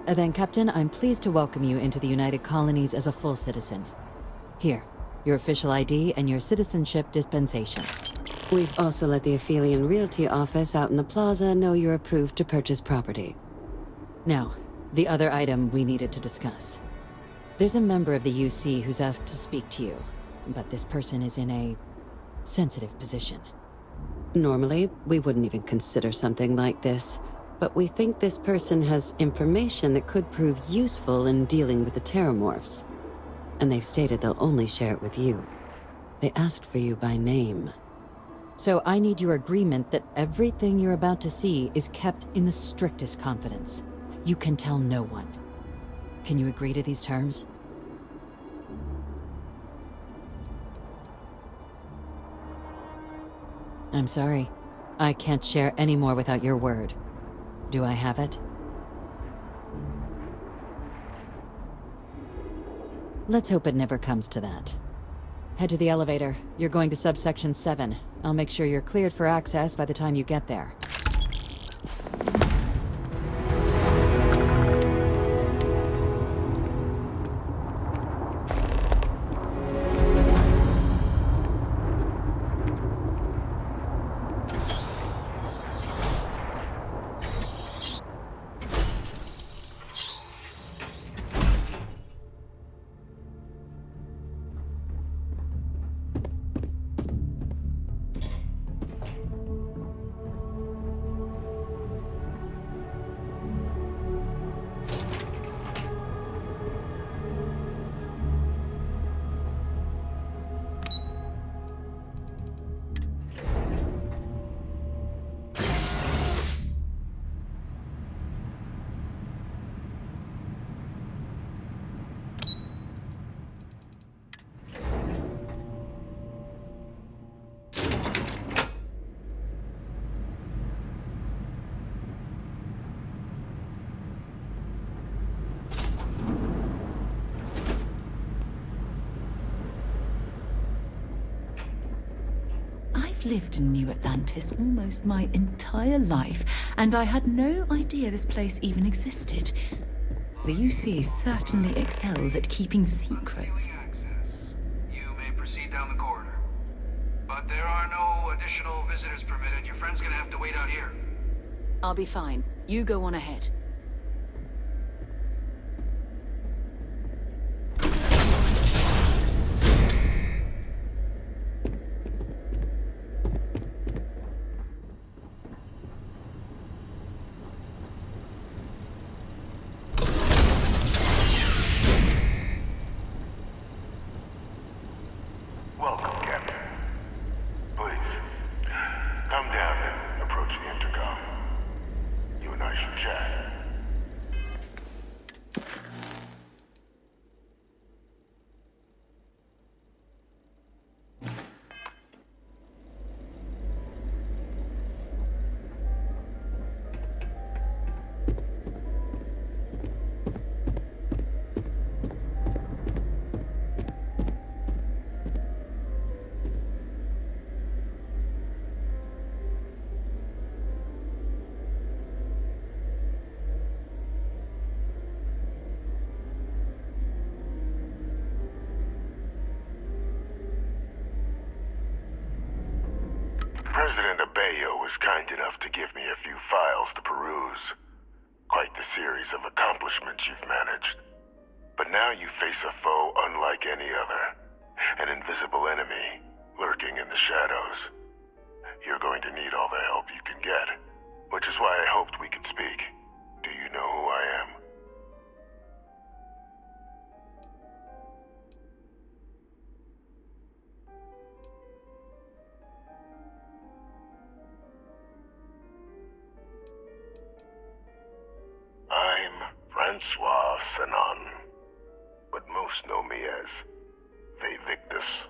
Then, Captain, I'm pleased to welcome you into the United Colonies as a full citizen. Here, your official ID and your citizenship dispensation. We've also let the Aphelion Realty office out in the plaza know you're approved to purchase property. Now, the other item we needed to discuss. There's a member of the UC who's asked to speak to you, but this person is in a sensitive position. Normally, we wouldn't even consider something like this, but we think this person has information that could prove useful in dealing with the Terrormorphs. And they've stated they'll only share it with you. They asked for you by name. So I need your agreement that everything you're about to see is kept in the strictest confidence. You can tell no one. Can you agree to these terms? I'm sorry. I can't share any more without your word. Do I have it? Let's hope it never comes to that. Head to the elevator. You're going to Subsection 7. I'll make sure you're cleared for access by the time you get there. Lived in New Atlantis almost my entire life, and I had no idea this place even existed. The UC certainly excels at keeping secrets. You may proceed down the corridor. But there are no additional visitors permitted. Your friend's gonna have to wait out here. I'll be fine. You go on ahead. Welcome, Captain. Please, come down and approach the intercom. You and I should chat. President Abigail was kind enough to give me a few files to peruse. Quite the series of accomplishments you've managed. But now you face a foe unlike any other. An invisible enemy, lurking in the shadows. You're going to need all the help you can get. Which is why I hoped we could speak. Do you know who I am? I'm Francois Sanon, but most know me as Victis.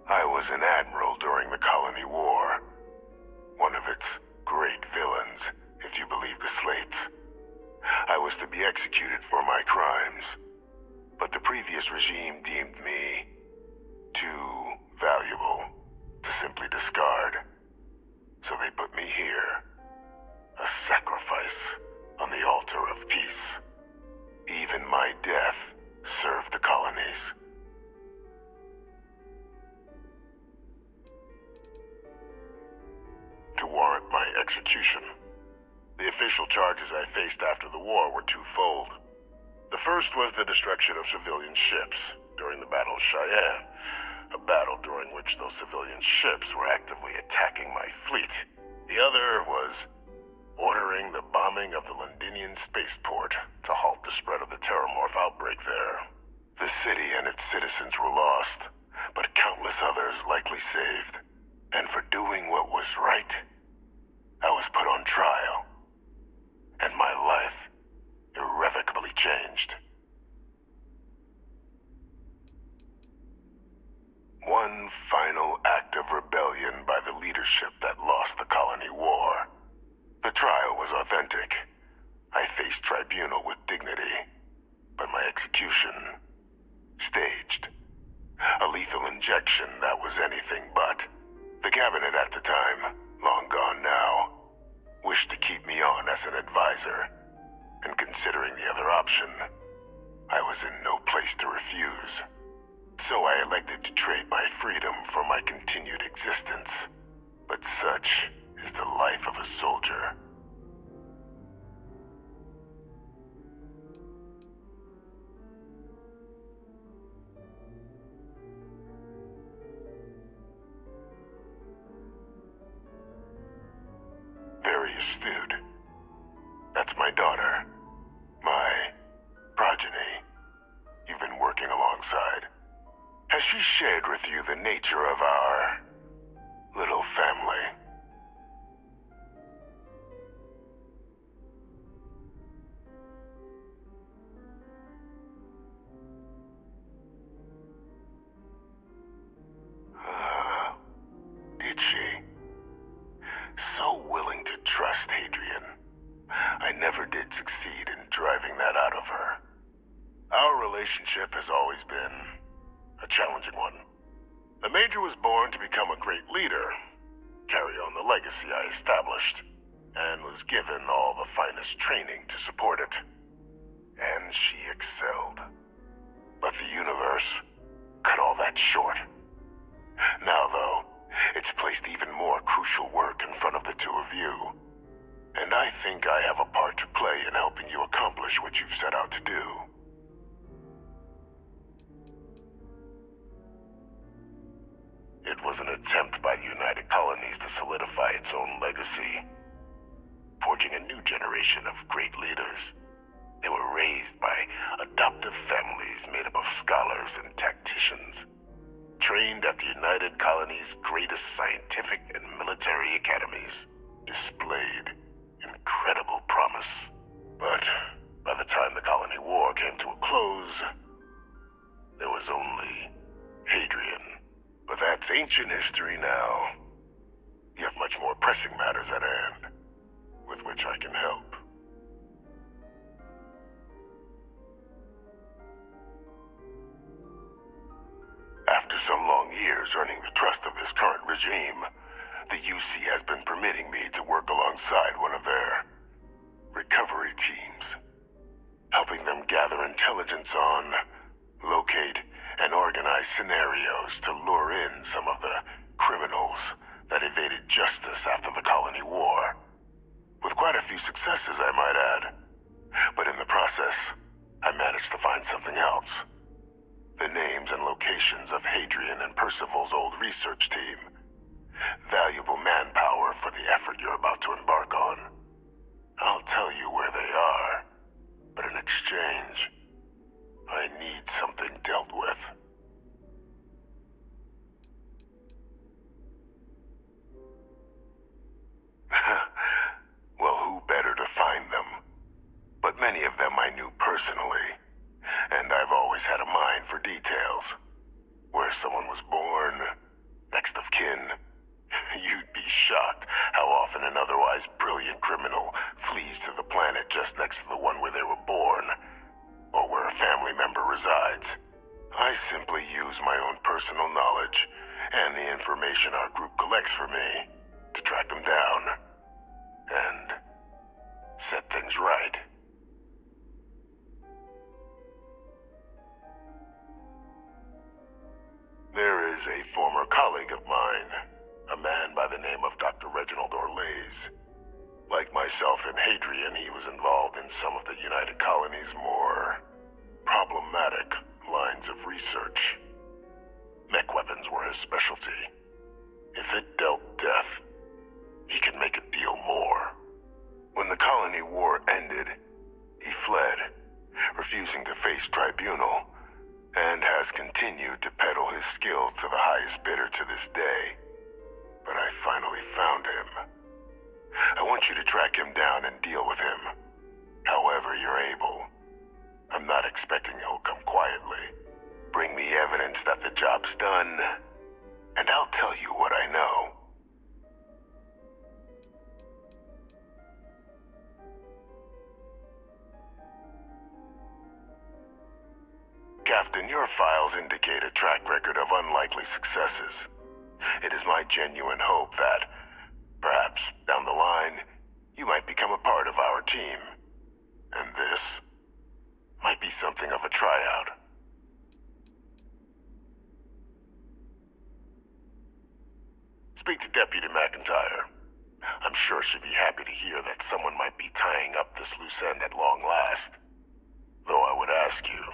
I was an admiral during the Colony War, one of its great villains, if you believe the slates. I was to be executed for my crimes, but the previous regime deemed me too valuable to simply discard. So they put me here, a sacrifice on the altar of peace. Even my death served the colonies. To warrant my execution, the official charges I faced after the war were twofold. The first was the destruction of civilian ships during the Battle of Cheyenne, a battle during which those civilian ships were actively attacking my fleet. The other was ordering the bombing of the Londinian spaceport to halt the spread of the Terrormorph outbreak there. The city and its citizens were lost, but countless others likely saved. And for doing what was right, I was put on trial. And my life changed. One final act of rebellion by the leadership that lost the Colony War. The trial was authentic. I faced tribunal with dignity, but my execution, staged. A lethal injection that was anything but. The cabinet at the time, long gone now, wished to keep me on as an advisor, and considering the other option, I was in no place to refuse. So I elected to trade my freedom for my continued existence. But such is the life of a soldier. Very astute. That's my daughter. My progeny. You've been working alongside. Has she shared with you the nature of our little family? Did she? So willing to trust Hadrian. I never did succeed in driving that out of her. Our relationship has always been a challenging one. The Major was born to become a great leader, carry on the legacy I established, and was given all the finest training to support it. And she excelled. But the universe cut all that short. Now, though, it's placed even more crucial work in front of the two of you. And I think I have a part to play in helping you accomplish what you've set out to do. It was an attempt by the United Colonies to solidify its own legacy, forging a new generation of great leaders. They were raised by adoptive families made up of scholars and tacticians, trained at the United Colonies' greatest scientific and military academies, displayed incredible promise. But by the time the Colony War came to a close, there was only Hadrian. But that's ancient history now. You have much more pressing matters at hand, with which I can help. After some long years earning the trust of this current regime, the UC has been permitting me to work alongside one of their recovery teams, helping them gather intelligence on, locate, and organize scenarios to lure in some of the criminals that evaded justice after the Colony War. With quite a few successes, I might add. But in the process, I managed to find something else. The names and locations of Hadrian and Percival's old research team. Valuable manpower for the effort you're about to embark on. I'll tell you where they are, but in exchange, I need something dealt with. Well, who better to find them? But many of them I knew personally, and I've always had a mind for details. Where someone was born, next of kin. You'd be shocked how often an otherwise brilliant criminal flees to the planet just next to the one where they were born, or where a family member resides. I simply use my own personal knowledge and the information our group collects for me to track them down and set things right. There is a former colleague of mine, a man by the name of Dr. Reginald Orlaise. Like myself and Hadrian, he was involved in some of the United Colonies' more problematic lines of research. Mech weapons were his specialty. If it dealt death, he could make a deal more. When the Colony War ended, he fled, refusing to face tribunal, and has continued to peddle his skills to the highest bidder to this day. But I finally found him. I want you to track him down and deal with him, however you're able. not expecting he'll come quietly. Bring me evidence that the job's done, and I'll tell you what I know. Captain, your files indicate a track record of unlikely successes. It is my genuine hope that, perhaps down the line, you might become a part of our team. And this might be something of a tryout. Speak to Deputy Macintyre. I'm sure she'd be happy to hear that someone might be tying up this loose end at long last. Though I would ask you,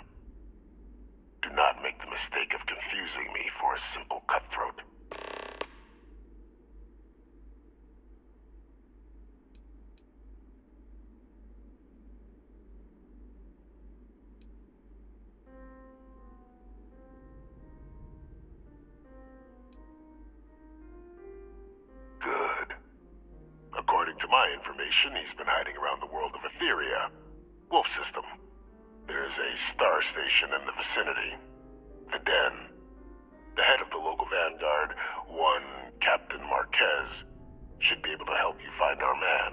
do not make the mistake of confusing me for a simple cutthroat. Good. According to my information, he's been hiding around the world of Etheria. Wolf system. There's a star station in the vicinity. The Den. The head of the local vanguard, one Captain Marquez, should be able to help you find our man.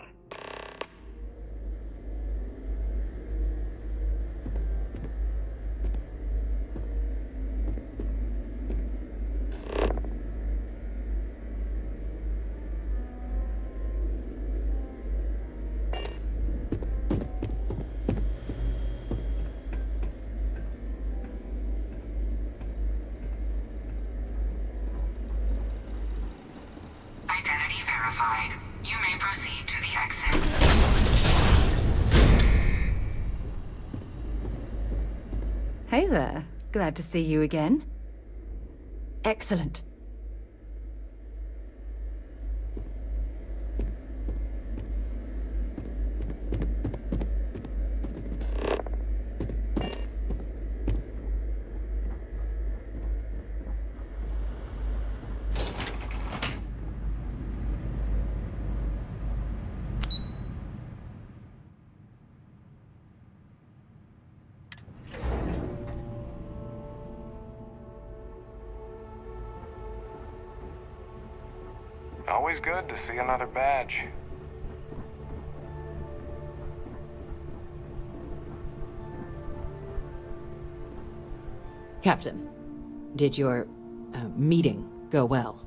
Identity verified. You may proceed to the exit. Hey there. Glad to see you again. Excellent. Always good to see another badge. Captain, did your meeting go well?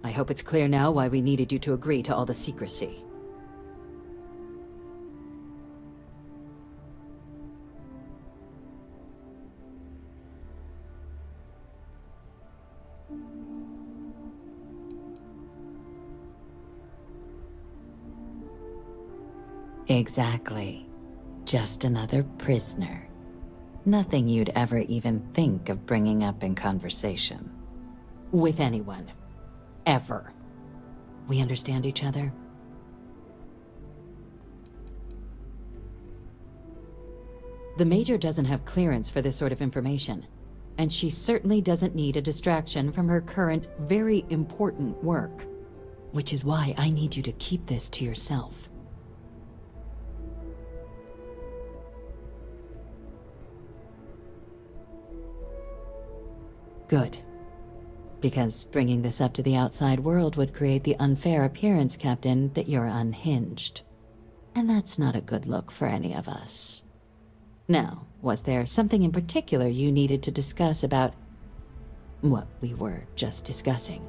I hope it's clear now why we needed you to agree to all the secrecy. Exactly. Just another prisoner. Nothing you'd ever even think of bringing up in conversation. With anyone. Ever. We understand each other? The Major doesn't have clearance for this sort of information, and she certainly doesn't need a distraction from her current, very important work. Which is why I need you to keep this to yourself. Good. Because bringing this up to the outside world would create the unfair appearance, Captain, that you're unhinged. And that's not a good look for any of us. Now, was there something in particular you needed to discuss about what we were just discussing?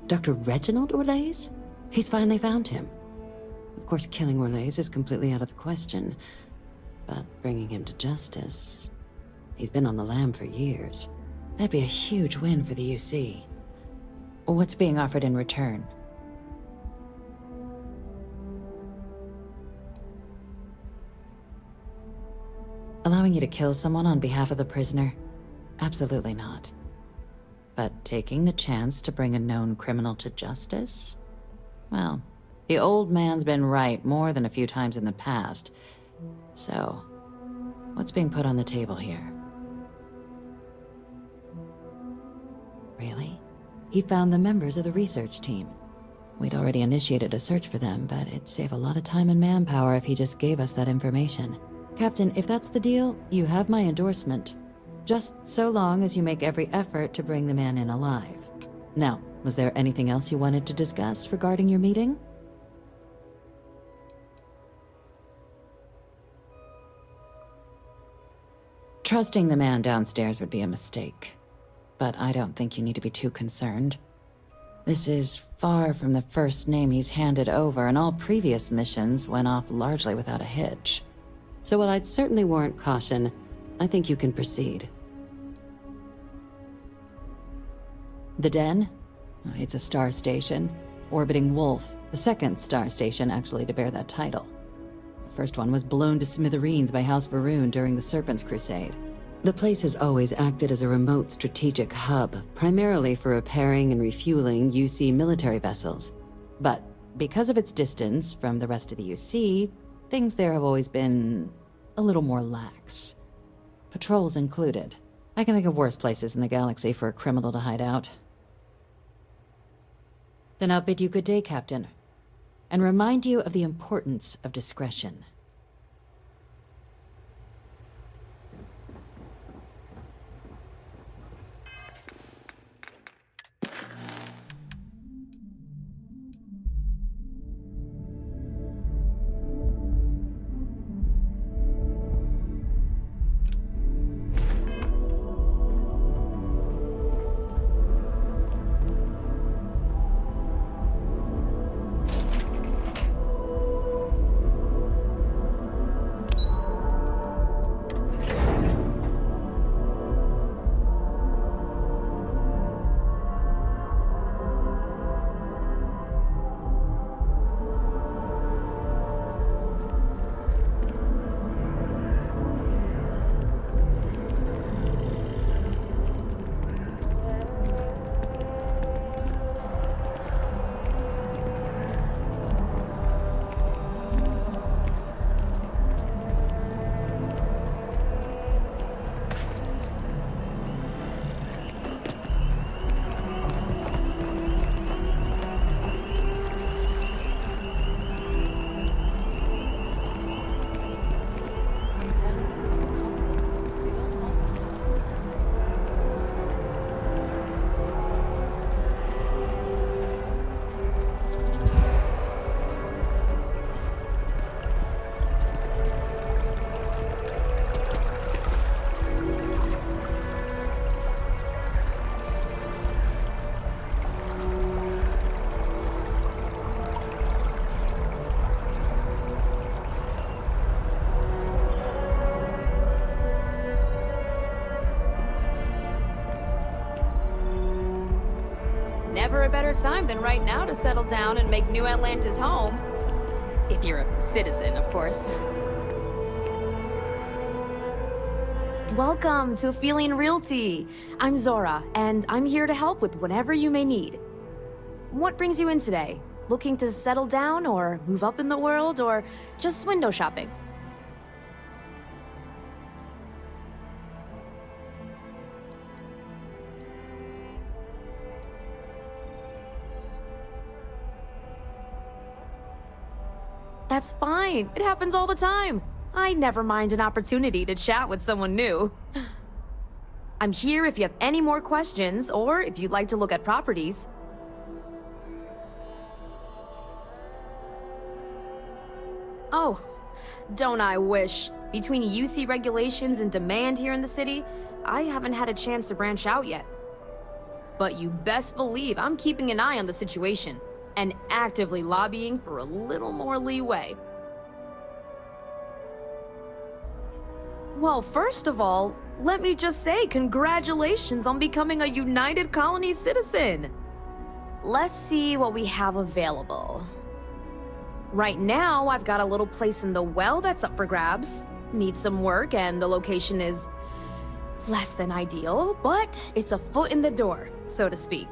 Dr. Reginald Orlaise? He's finally found him. Of course, killing Orlaise is completely out of the question, but bringing him to justice... He's been on the lam for years. That'd be a huge win for the UC. What's being offered in return? Allowing you to kill someone on behalf of the prisoner? Absolutely not. But taking the chance to bring a known criminal to justice? Well... the old man's been right more than a few times in the past. So, what's being put on the table here? Really? He found the members of the research team. We'd already initiated a search for them, but it'd save a lot of time and manpower if he just gave us that information. Captain, if that's the deal, you have my endorsement. Just so long as you make every effort to bring the man in alive. Now, was there anything else you wanted to discuss regarding your meeting? Trusting the man downstairs would be a mistake, but I don't think you need to be too concerned. This is far from the first name he's handed over, and all previous missions went off largely without a hitch. So while I'd certainly warrant caution, I think you can proceed. The Den? It's a star station, orbiting Wolf, the second star station actually to bear that title. The first one was blown to smithereens by House Varun during the Serpent's Crusade. The place has always acted as a remote strategic hub, primarily for repairing and refueling UC military vessels. But because of its distance from the rest of the UC, things there have always been a little more lax. Patrols included. I can think of worse places in the galaxy for a criminal to hide out. Then I'll bid you good day, Captain, and remind you of the importance of discretion. Never a better time than right now to settle down and make New Atlantis home. If you're a citizen, of course. Welcome to Aphelion Realty. I'm Zora, and I'm here to help with whatever you may need. What brings you in today? Looking to settle down, or move up in the world, or just window shopping? That's fine. It happens all the time. I never mind an opportunity to chat with someone new. I'm here if you have any more questions, or if you'd like to look at properties. Oh, don't I wish. Between UC regulations and demand here in the city, I haven't had a chance to branch out yet. But you best believe I'm keeping an eye on the situation, and actively lobbying for a little more leeway. Well, first of all, let me just say congratulations on becoming a United Colonies citizen. Let's see what we have available. Right now, I've got a little place in the well that's up for grabs. Needs some work, and the location is less than ideal, but it's a foot in the door, so to speak.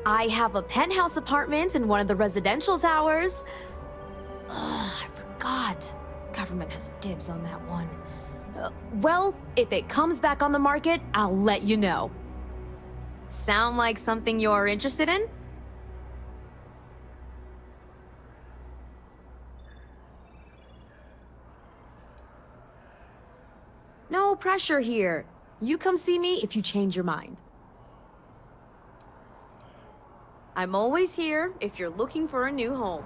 I have a penthouse apartment in one of the residential towers. I forgot. Government has dibs on that one. Well, if it comes back on the market, I'll let you know. Sound like something you're interested in? No pressure here. You come see me if you change your mind. I'm always here if you're looking for a new home.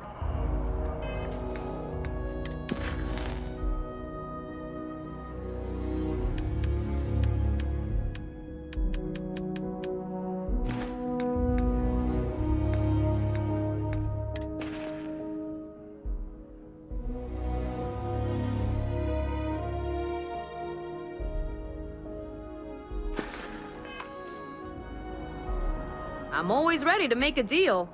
I'm always ready to make a deal.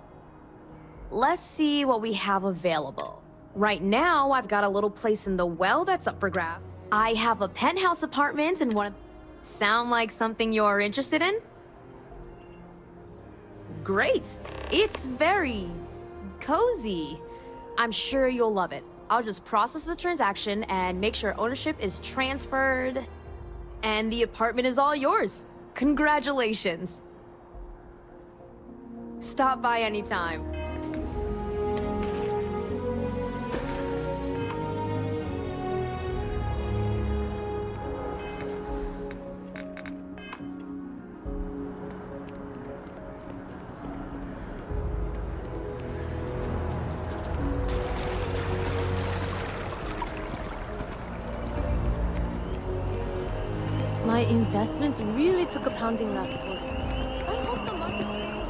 Let's see what we have available. Right now, I've got a little place in the well that's up for grabs. I have a penthouse apartment in one of... Sound like something you're interested in? Great. It's very... cozy. I'm sure you'll love it. I'll just process the transaction and make sure ownership is transferred. And the apartment is all yours. Congratulations. Stop by anytime. My investments really took a pounding last quarter. I hope the market stabilizes.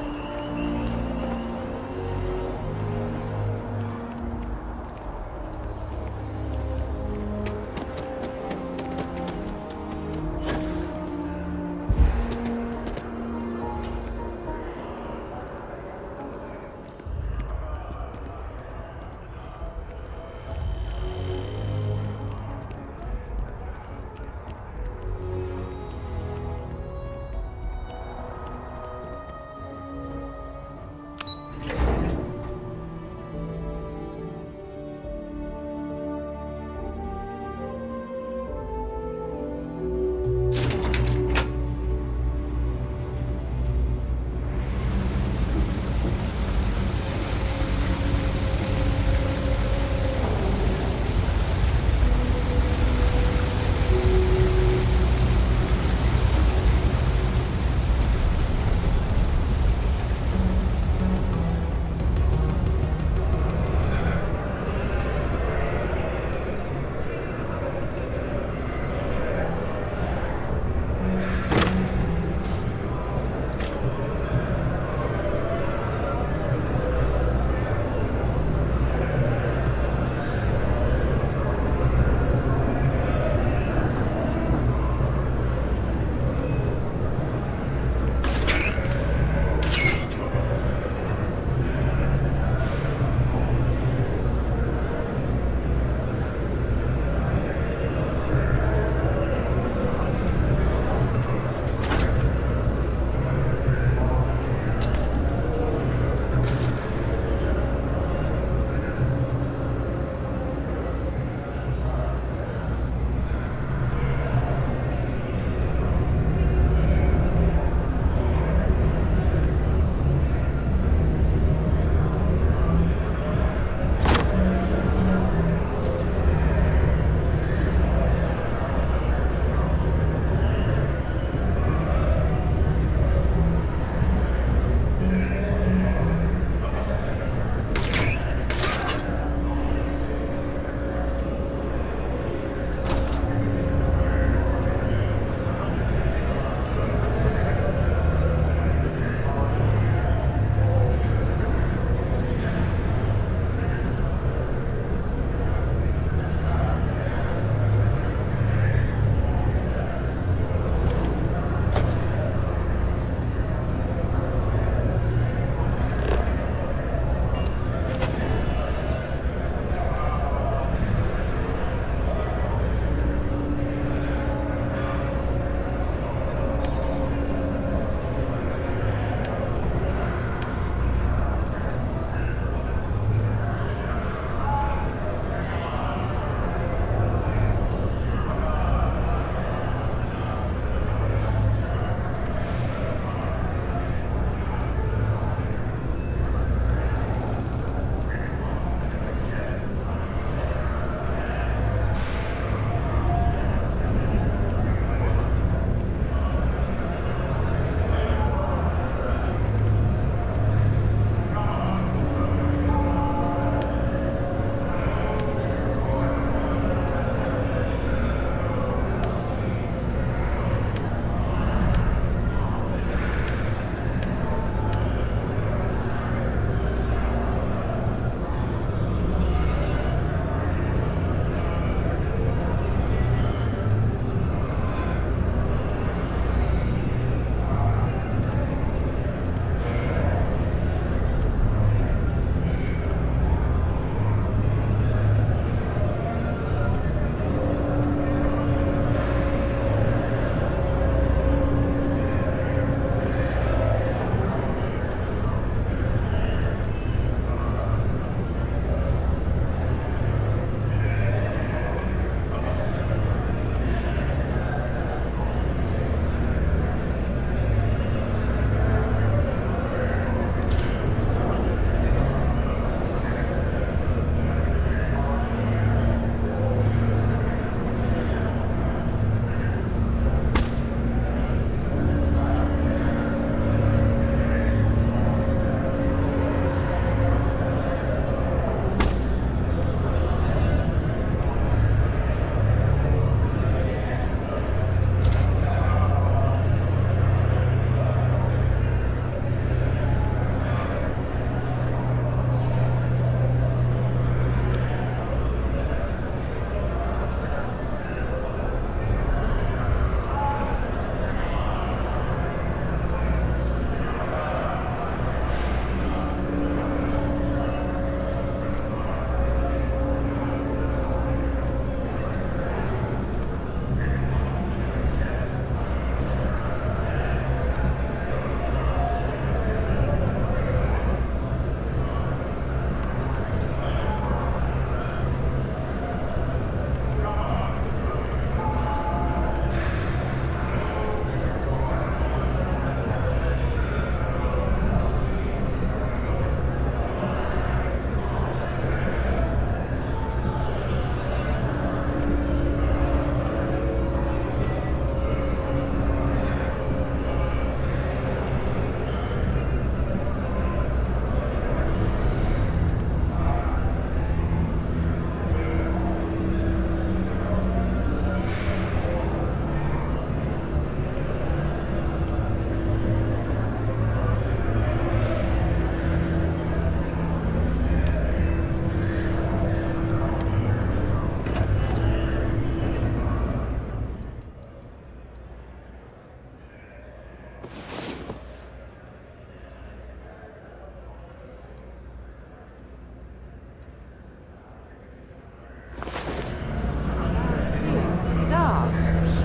stars.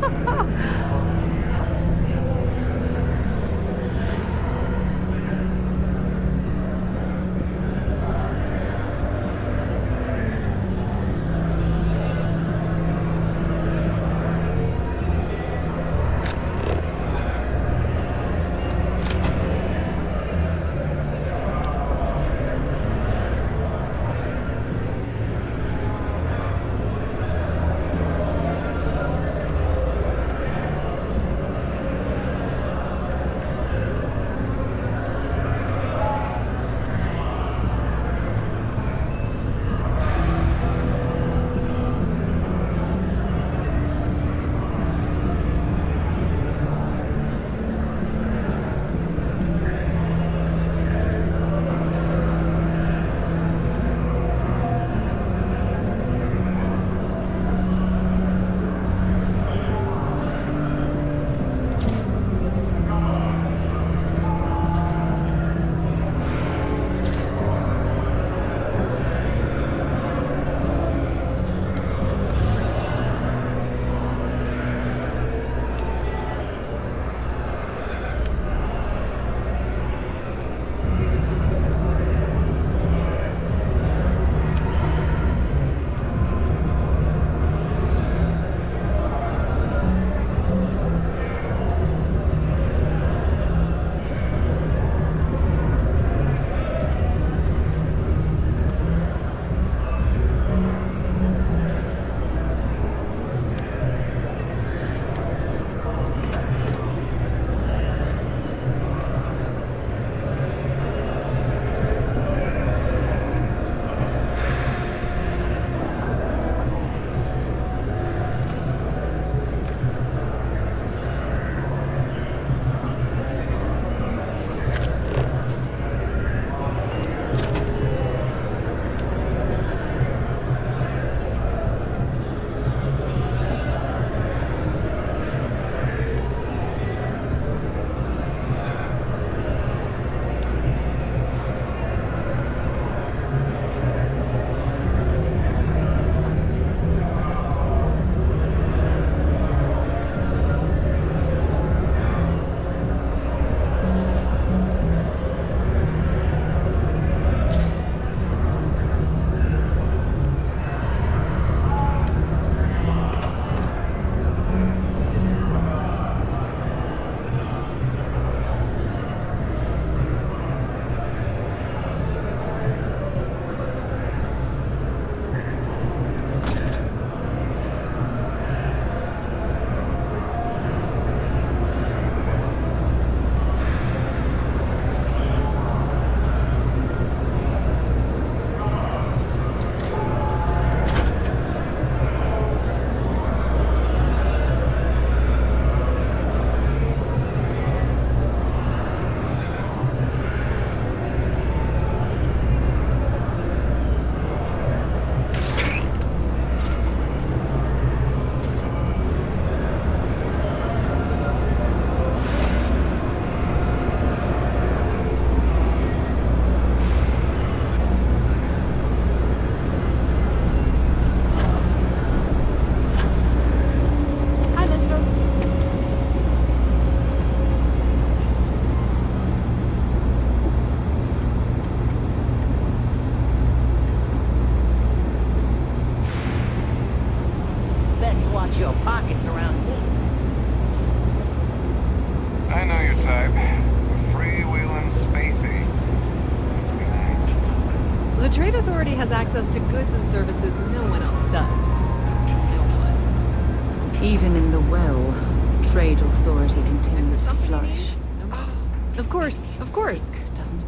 That was amazing. your pockets around me. I know your type. A freewheeling space ace. Must be nice. The Trade Authority has access to goods and services no one else does. No one. Even in the well, the Trade Authority continues to flourish. Of course, of course. Sick, doesn't it?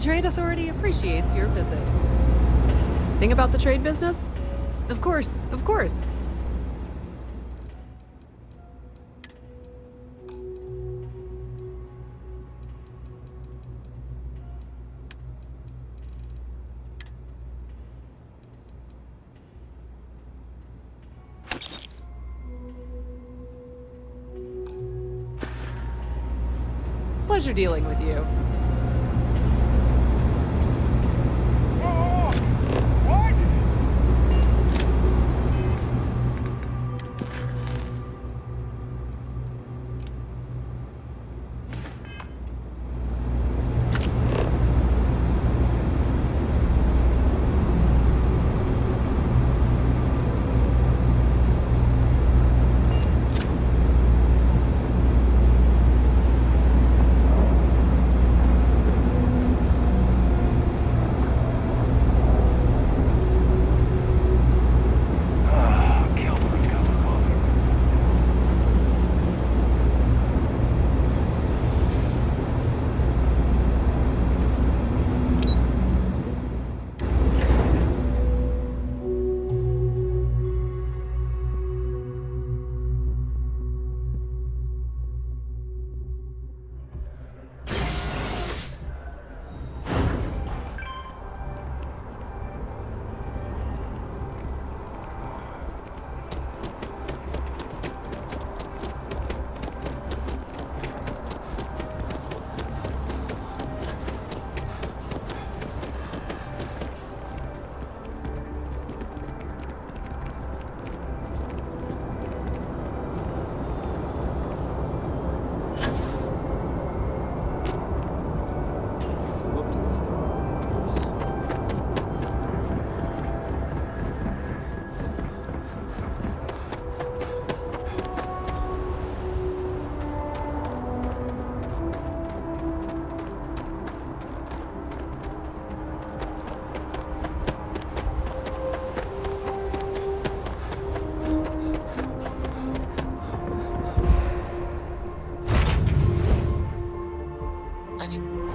Trade Authority appreciates your visit. Thing about the trade business? Of course, of course. Pleasure dealing with you.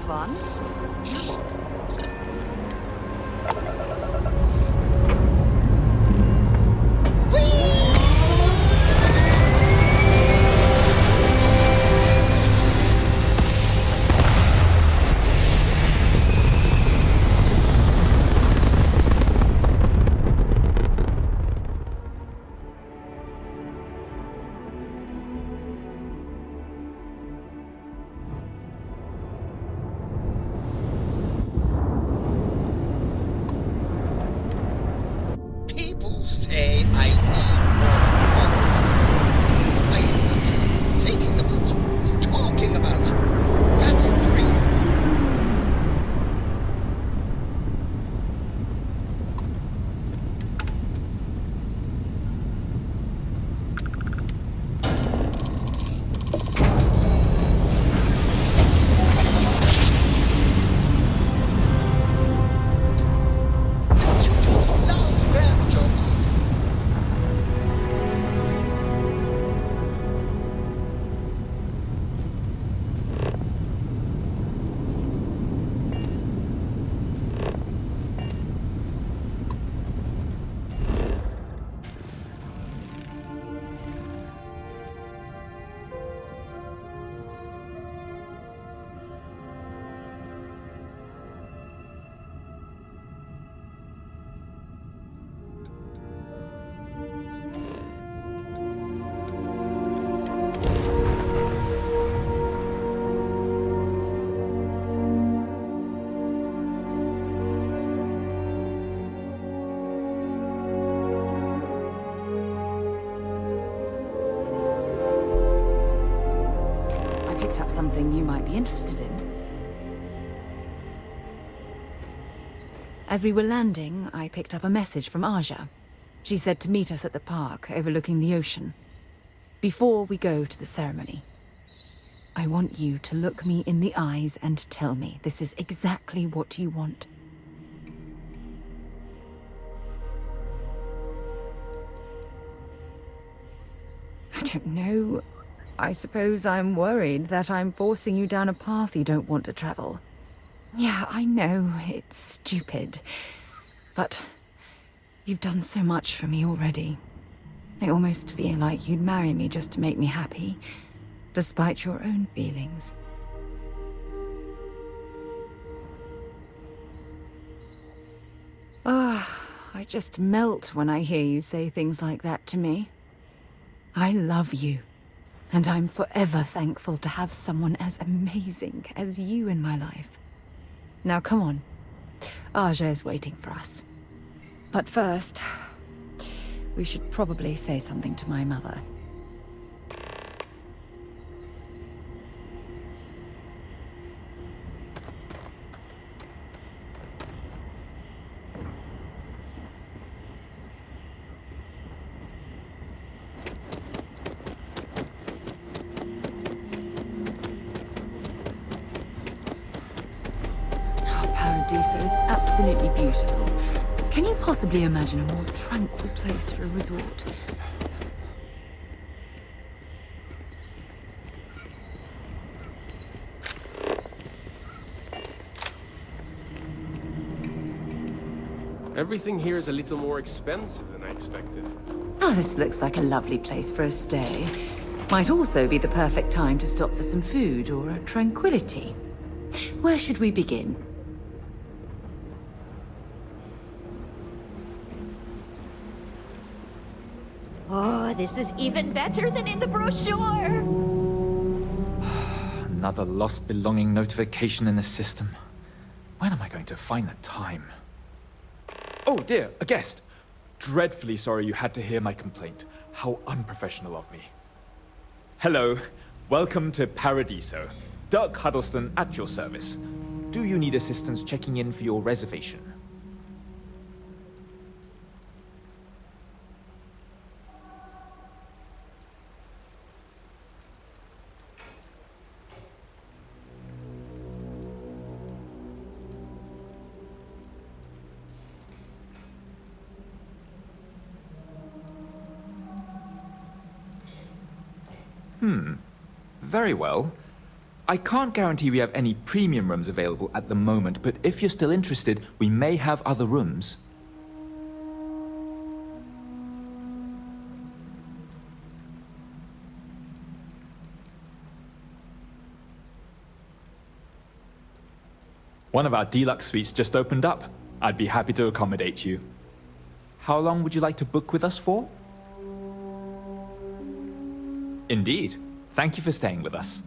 Fun? Something you might be interested in. As we were landing, I picked up a message from Aja. She said to meet us at the park overlooking the ocean, before we go to the ceremony. I want you to look me in the eyes and tell me this is exactly what you want. I don't know. I suppose I'm worried that I'm forcing you down a path you don't want to travel. Yeah, I know, it's stupid. But you've done so much for me already. I almost feel like you'd marry me just to make me happy, despite your own feelings. I just melt when I hear you say things like that to me. I love you, and I'm forever thankful to have someone as amazing as you in my life. Now come on, Aja is waiting for us. But first, we should probably say something to my mother. Paradiso is absolutely beautiful. Can you possibly imagine a more tranquil place for a resort? Everything here is a little more expensive than I expected. Oh, this looks like a lovely place for a stay. Might also be the perfect time to stop for some food or a tranquility. Where should we begin? Oh, this is even better than in the brochure! Another lost belonging notification in the system. When am I going to find the time? Oh dear, a guest! Dreadfully sorry you had to hear my complaint. How unprofessional of me. Hello, welcome to Paradiso. Dirk Huddleston at your service. Do you need assistance checking in for your reservation? Very well. I can't guarantee we have any premium rooms available at the moment, but if you're still interested, we may have other rooms. One of our deluxe suites just opened up. I'd be happy to accommodate you. How long would you like to book with us for? Indeed. Thank you for staying with us.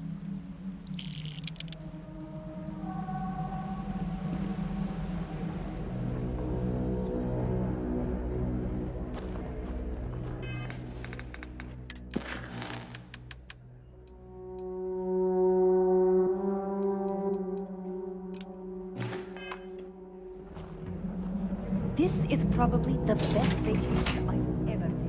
This is probably the best vacation I've ever taken.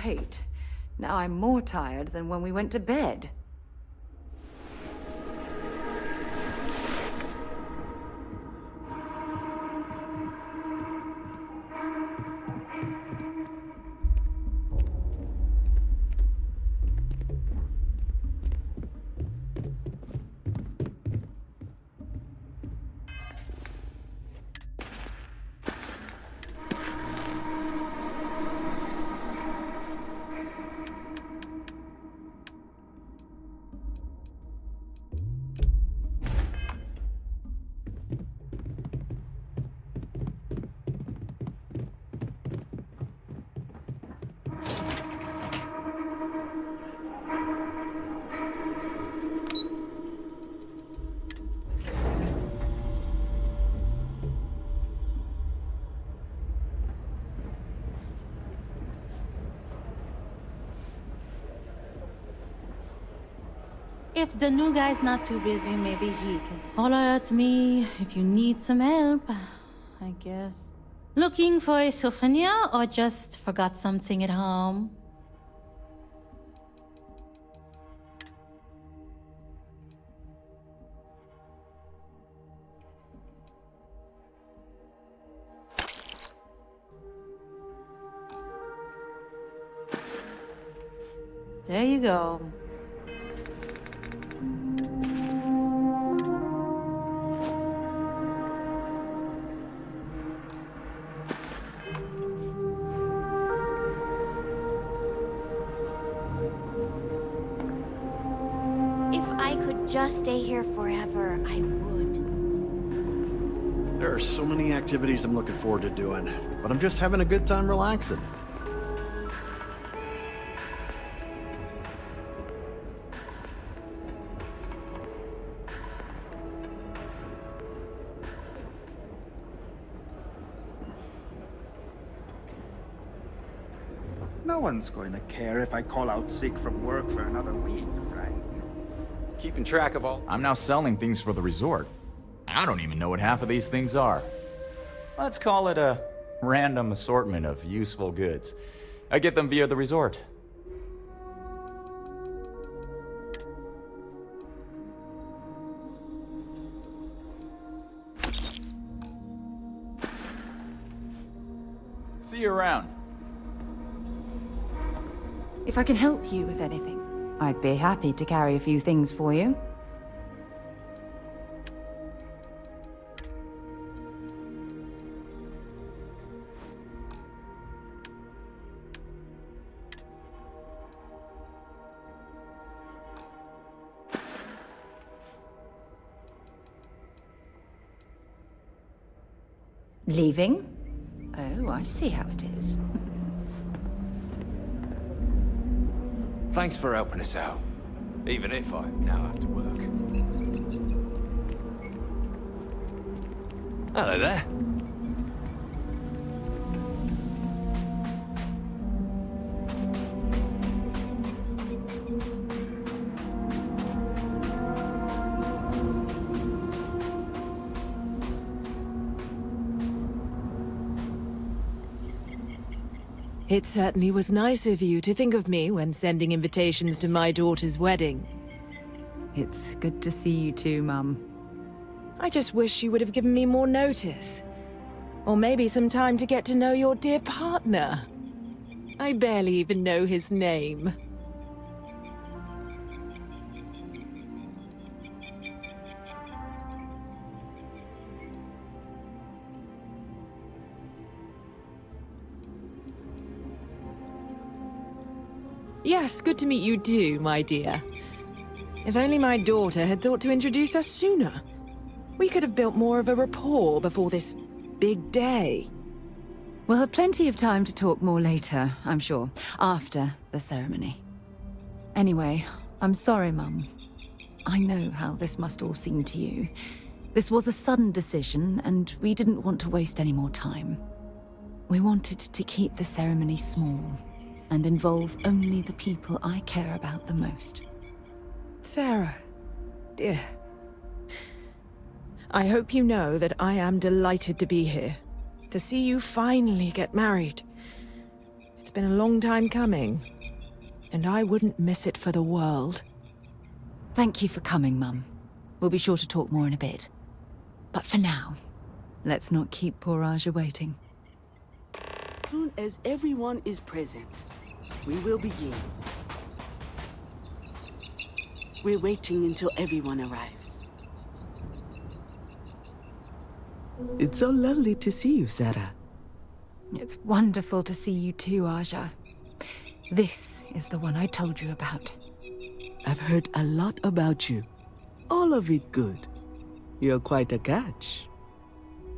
Great. Now I'm more tired than when we went to bed. If the new guy's not too busy, maybe he can holler at me if you need some help, I guess. Looking for a souvenir or just forgot something at home? There you go. If I could just stay here forever, I would. There are so many activities I'm looking forward to doing, but I'm just having a good time relaxing. No one's going to care if I call out sick from work for another week, right? Keeping track of all... I'm now selling things for the resort. I don't even know what half of these things are. Let's call it a random assortment of useful goods. I get them via the resort. See you around. If I can help you with anything, I'd be happy to carry a few things for you. Leaving? Oh, I see how it is. Thanks for helping us out. Even if I now have to work. Hello there. It certainly was nice of you to think of me when sending invitations to my daughter's wedding. It's good to see you too, Mum. I just wish you would have given me more notice. Or maybe some time to get to know your dear partner. I barely even know his name. Yes, good to meet you too, my dear. If only my daughter had thought to introduce us sooner. We could have built more of a rapport before this big day. We'll have plenty of time to talk more later, I'm sure, after the ceremony. Anyway, I'm sorry, Mum. I know how this must all seem to you. This was a sudden decision, and we didn't want to waste any more time. We wanted to keep the ceremony small and involve only the people I care about the most. Sarah, dear. I hope you know that I am delighted to be here, to see you finally get married. It's been a long time coming, and I wouldn't miss it for the world. Thank you for coming, Mum. We'll be sure to talk more in a bit. But for now, let's not keep poor Aja waiting. As soon as everyone is present, we will begin. We're waiting until everyone arrives. It's so lovely to see you, Zora. It's wonderful to see you too, Aja. This is the one I told you about. I've heard a lot about you. All of it good. You're quite a catch.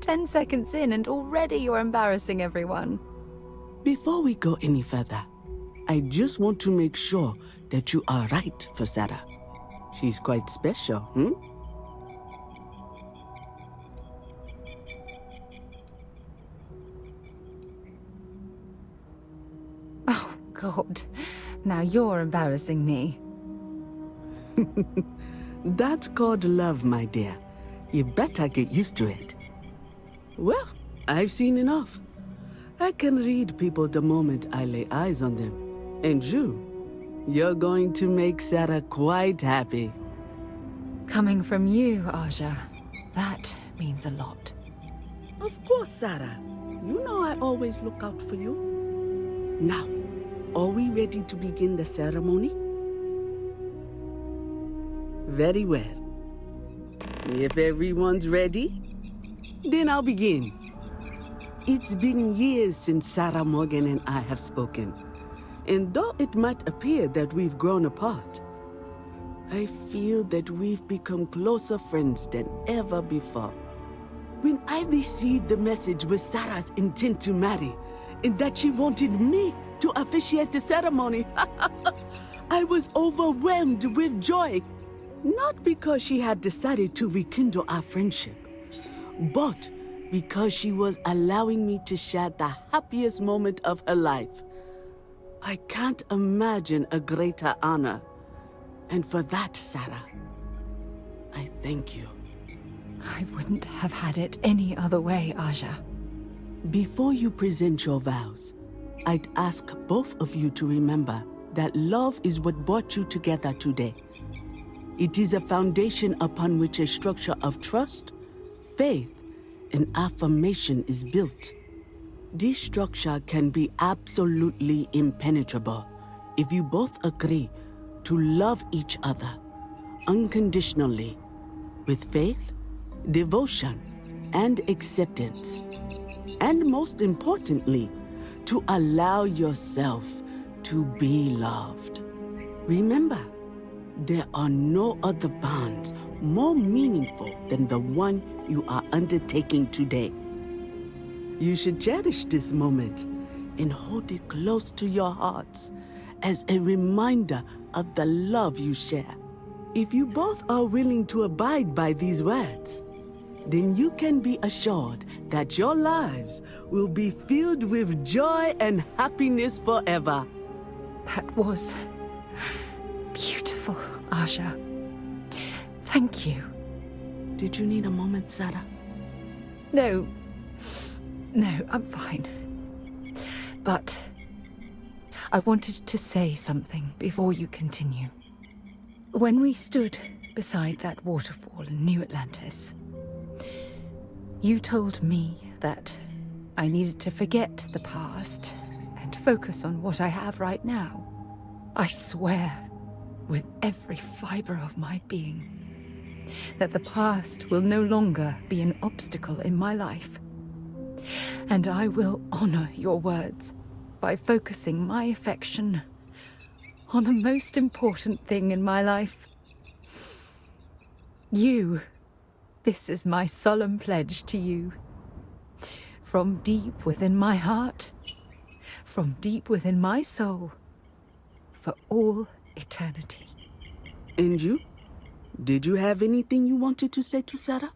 10 seconds in and already you're embarrassing everyone. Before we go any further, I just want to make sure that you are right for Zora. She's quite special, hmm? Oh, God. Now you're embarrassing me. That's called love, my dear. You better get used to it. Well, I've seen enough. I can read people the moment I lay eyes on them. And you're going to make Sarah quite happy. Coming from you, Aja, that means a lot. Of course, Sarah. You know I always look out for you. Now, are we ready to begin the ceremony? Very well. If everyone's ready, then I'll begin. It's been years since Sarah Morgan and I have spoken. And though it might appear that we've grown apart, I feel that we've become closer friends than ever before. When I received the message with Sarah's intent to marry, and that she wanted me to officiate the ceremony, I was overwhelmed with joy. Not because she had decided to rekindle our friendship, but because she was allowing me to share the happiest moment of her life. I can't imagine a greater honor. And for that, Sarah, I thank you. I wouldn't have had it any other way, Aja. Before you present your vows, I'd ask both of you to remember that love is what brought you together today. It is a foundation upon which a structure of trust, faith, and affirmation is built. This structure can be absolutely impenetrable if you both agree to love each other unconditionally, with faith, devotion, and acceptance. And most importantly, to allow yourself to be loved. Remember, there are no other bonds more meaningful than the one you are undertaking today. You should cherish this moment and hold it close to your hearts as a reminder of the love you share. If you both are willing to abide by these words, then you can be assured that your lives will be filled with joy and happiness forever. That was beautiful, Aja. Thank you. Did you need a moment, Sarah? No, I'm fine. But I wanted to say something before you continue. When we stood beside that waterfall in New Atlantis, you told me that I needed to forget the past and focus on what I have right now. I swear, with every fiber of my being, that the past will no longer be an obstacle in my life. And I will honor your words by focusing my affection on the most important thing in my life. You. This is my solemn pledge to you. From deep within my heart, from deep within my soul, for all eternity. And you? Did you have anything you wanted to say to Sarah?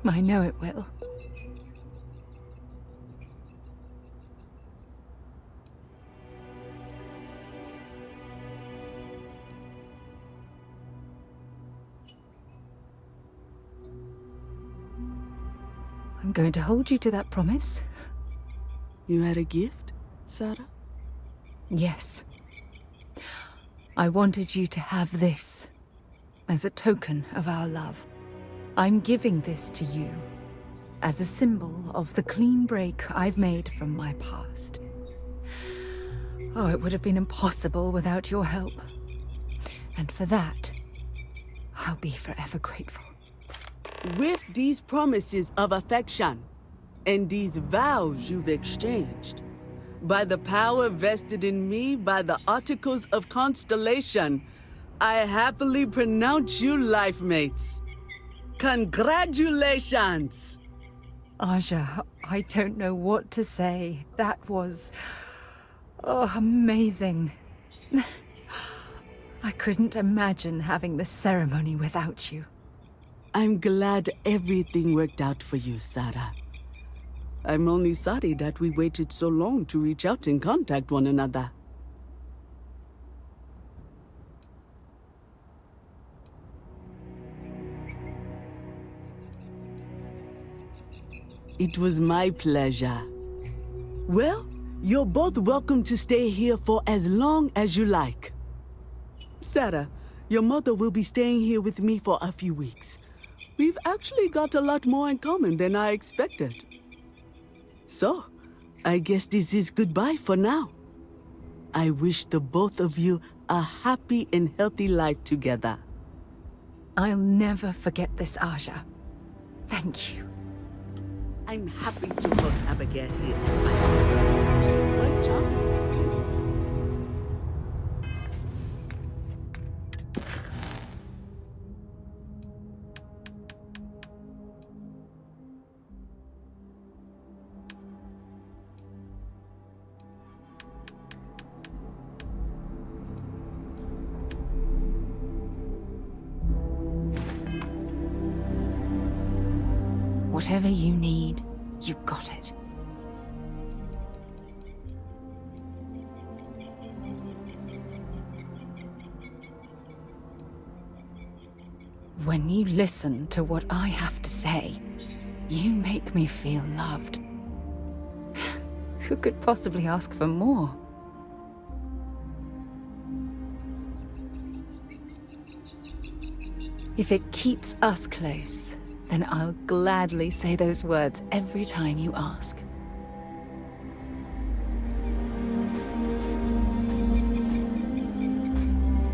I know it will. I'm going to hold you to that promise. You had a gift, Sarah? Yes. I wanted you to have this as a token of our love. I'm giving this to you as a symbol of the clean break I've made from my past. Oh, it would have been impossible without your help. And for that, I'll be forever grateful. With these promises of affection and these vows you've exchanged, by the power vested in me by the Articles of Constellation, I happily pronounce you life mates. Congratulations! Aja, I don't know what to say. That was... amazing. I couldn't imagine having the ceremony without you. I'm glad everything worked out for you, Sarah. I'm only sorry that we waited so long to reach out and contact one another. It was my pleasure. Well, you're both welcome to stay here for as long as you like. Sarah, your mother will be staying here with me for a few weeks. We've actually got a lot more in common than I expected. So, I guess this is goodbye for now. I wish the both of you a happy and healthy life together. I'll never forget this, Aja. Thank you. I'm happy to host Abigail here. She's quite charming. Whatever you need, you got it. When you listen to what I have to say, you make me feel loved. Who could possibly ask for more? If it keeps us close, then I'll gladly say those words every time you ask.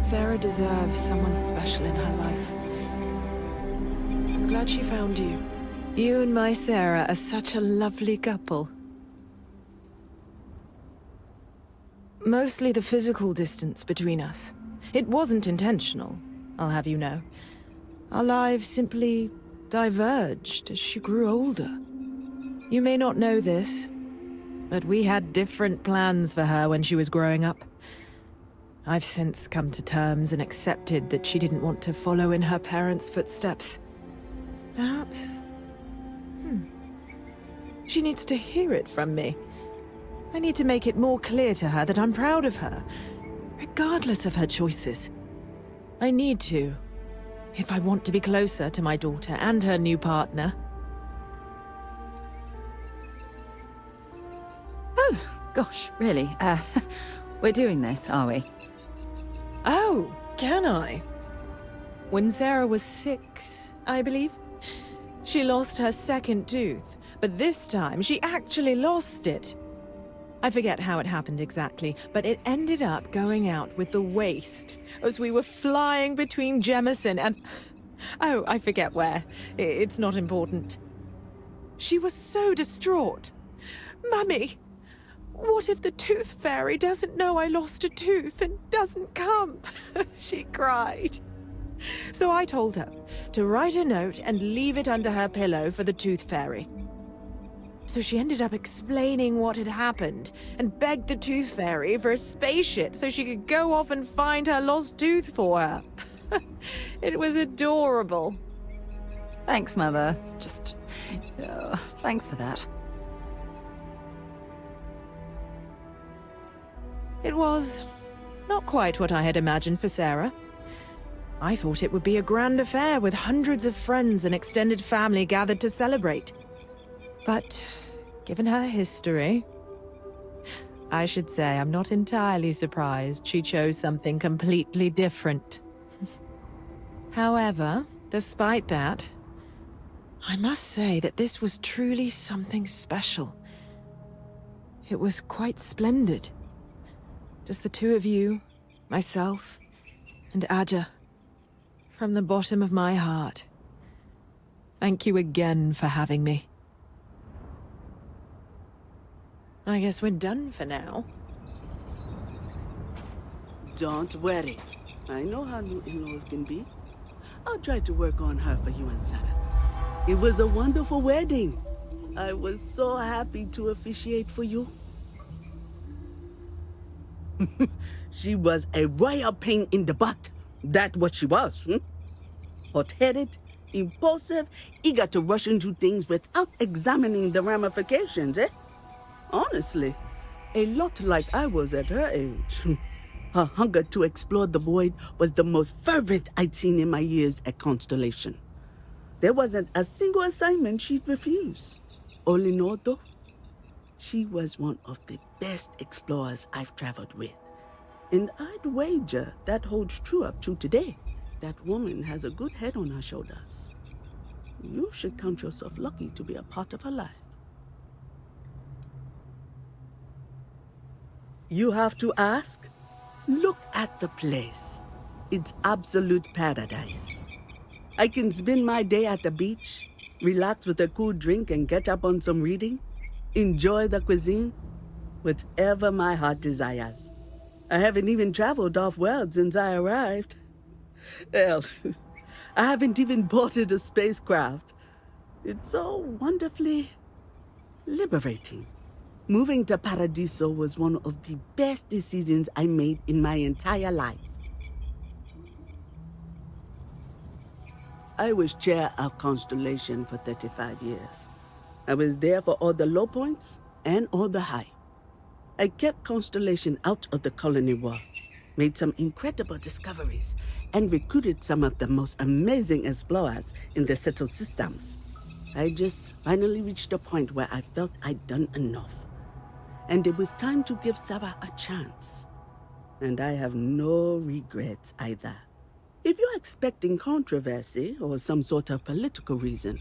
Sarah deserves someone special in her life. I'm glad she found you. You and my Sarah are such a lovely couple. Mostly the physical distance between us. It wasn't intentional, I'll have you know. Our lives simply diverged as she grew older. You may not know this, but we had different plans for her when she was growing up. I've since come to terms and accepted that she didn't want to follow in her parents' footsteps. Perhaps... She needs to hear it from me. I need to make it more clear to her that I'm proud of her, regardless of her choices. I need to, if I want to be closer to my daughter and her new partner. Oh, gosh, really? We're doing this, are we? Oh, can I? When Sarah was 6, I believe, she lost her second tooth, but this time she actually lost it. I forget how it happened exactly, but it ended up going out with the waste as we were flying between Jemison and... Oh, I forget where. It's not important. She was so distraught. Mummy, what if the Tooth Fairy doesn't know I lost a tooth and doesn't come? She cried. So I told her to write a note and leave it under her pillow for the Tooth Fairy. So she ended up explaining what had happened and begged the Tooth Fairy for a spaceship so she could go off and find her lost tooth for her. It was adorable. Thanks, Mother. Just... thanks for that. It was not quite what I had imagined for Sarah. I thought it would be a grand affair with hundreds of friends and extended family gathered to celebrate. But, given her history, I should say I'm not entirely surprised she chose something completely different. However, despite that, I must say that this was truly something special. It was quite splendid. Just the two of you, myself, and Aja. From the bottom of my heart. Thank you again for having me. I guess we're done for now. Don't worry. I know how new in-laws can be. I'll try to work on her for you and Sarah. It was a wonderful wedding. I was so happy to officiate for you. She was a royal pain in the butt. That's what she was. Hot-headed, impulsive, eager to rush into things without examining the ramifications, eh? Honestly, a lot like I was at her age. Her hunger to explore the void was the most fervent I'd seen in my years at Constellation. There wasn't a single assignment she'd refuse. All in all, though, she was one of the best explorers I've traveled with. And I'd wager that holds true up to today. That woman has a good head on her shoulders. You should count yourself lucky to be a part of her life. You have to ask? Look at the place. It's absolute paradise. I can spend my day at the beach, relax with a cool drink and catch up on some reading, enjoy the cuisine, whatever my heart desires. I haven't even traveled off-world since I arrived. Hell, I haven't even boarded a spacecraft. It's so wonderfully liberating. Moving to Paradiso was one of the best decisions I made in my entire life. I was chair of Constellation for 35 years. I was there for all the low points and all the high. I kept Constellation out of the colony war, made some incredible discoveries, and recruited some of the most amazing explorers in the settled systems. I just finally reached a point where I felt I'd done enough. And it was time to give Sarah a chance. And I have no regrets either. If you're expecting controversy or some sort of political reason,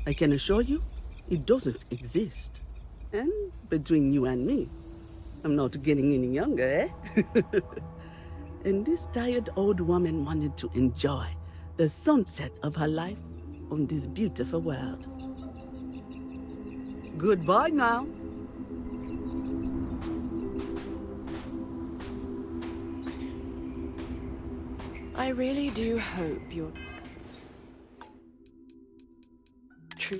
I can assure you, it doesn't exist. And between you and me, I'm not getting any younger, eh? And this tired old woman wanted to enjoy the sunset of her life on this beautiful world. Goodbye now. I really do hope you're true.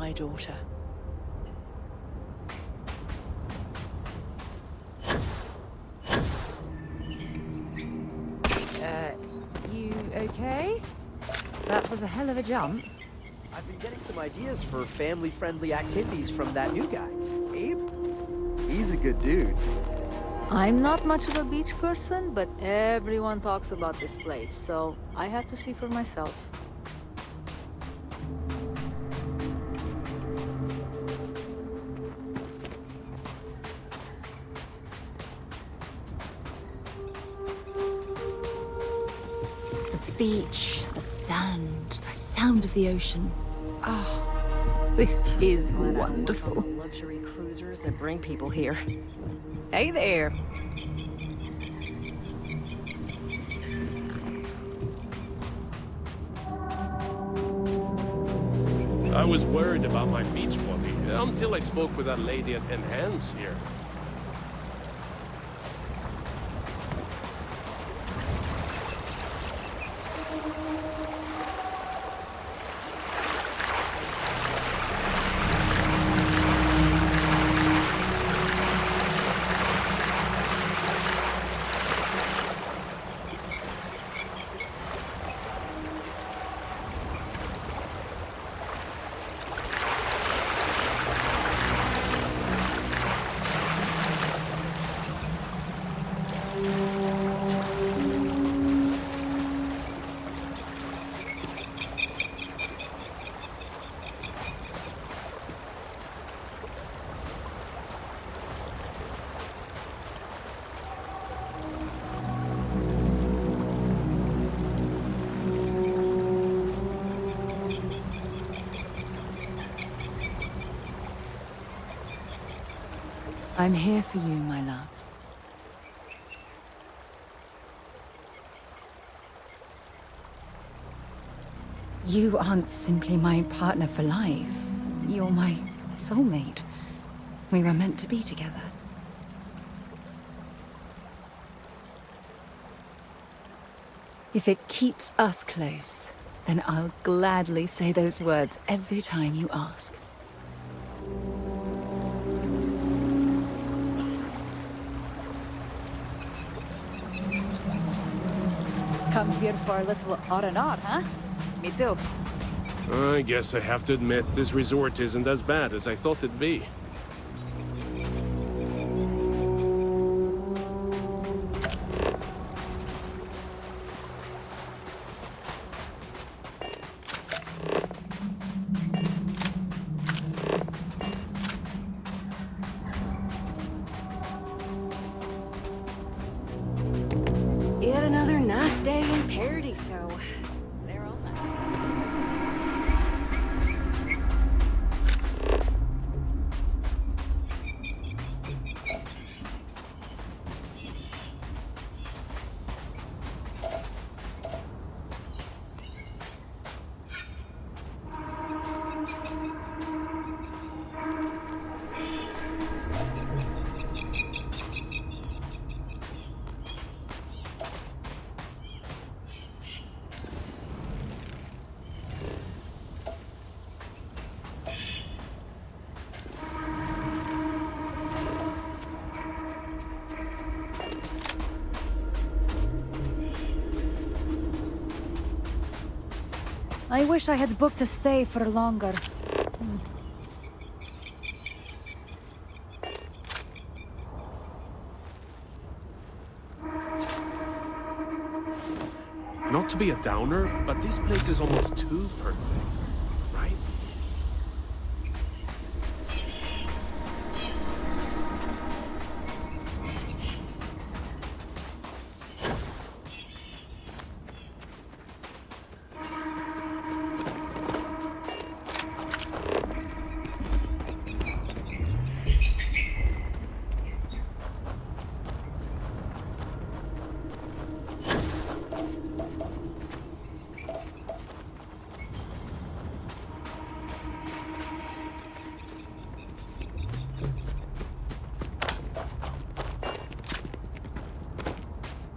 my daughter. You okay? That was a hell of a jump. I've been getting some ideas for family-friendly activities from that new guy, Abe. He's a good dude. I'm not much of a beach person, but everyone talks about this place, so I had to see for myself. The beach, the sand, the sound of the ocean. Oh, this is wonderful. Luxury cruisers that bring people here. Hey there. I was worried about my beach body until I spoke with that lady at Enhance here. I'm here for you, my love. You aren't simply my partner for life. You're my soulmate. We were meant to be together. If it keeps us close, then I'll gladly say those words every time you ask. Come here for a little R&R, huh? Me too. I guess I have to admit, this resort isn't as bad as I thought it'd be. Yet another nice day in Paradiso. They're all nice. I wish I had booked a stay for longer. Not to be a downer, but this place is almost too perfect, right?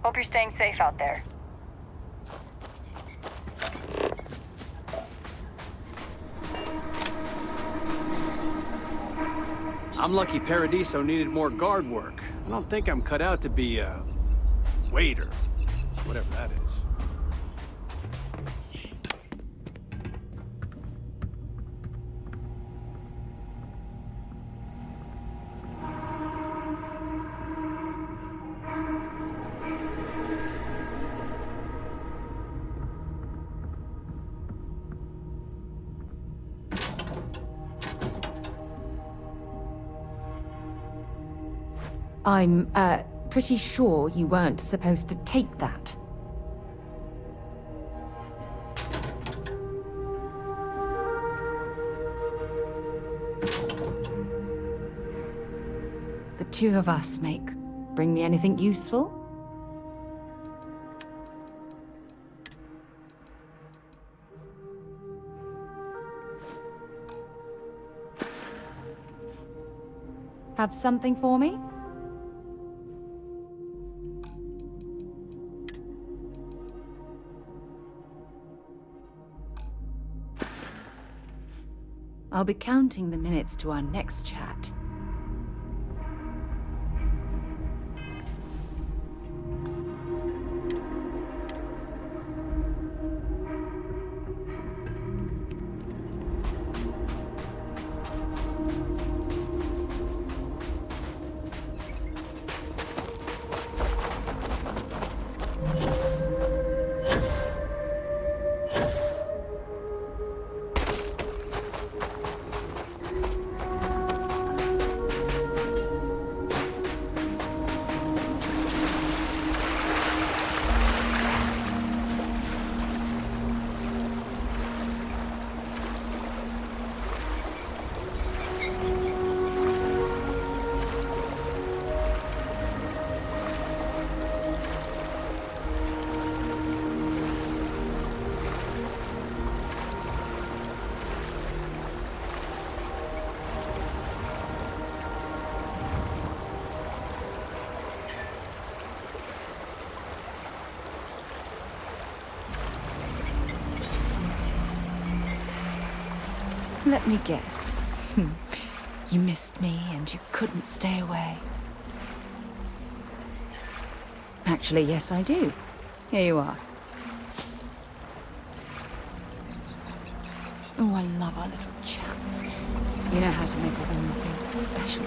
Hope you're staying safe out there. I'm lucky Paradiso needed more guard work. I don't think I'm cut out to be a waiter, whatever that is. I'm, pretty sure you weren't supposed to take that. The two of us bring me anything useful? Have something for me? I'll be counting the minutes to our next chat. Let me guess. You missed me and you couldn't stay away. Actually, yes, I do. Here you are. Oh, I love our little chats. You know how to make a woman feel special.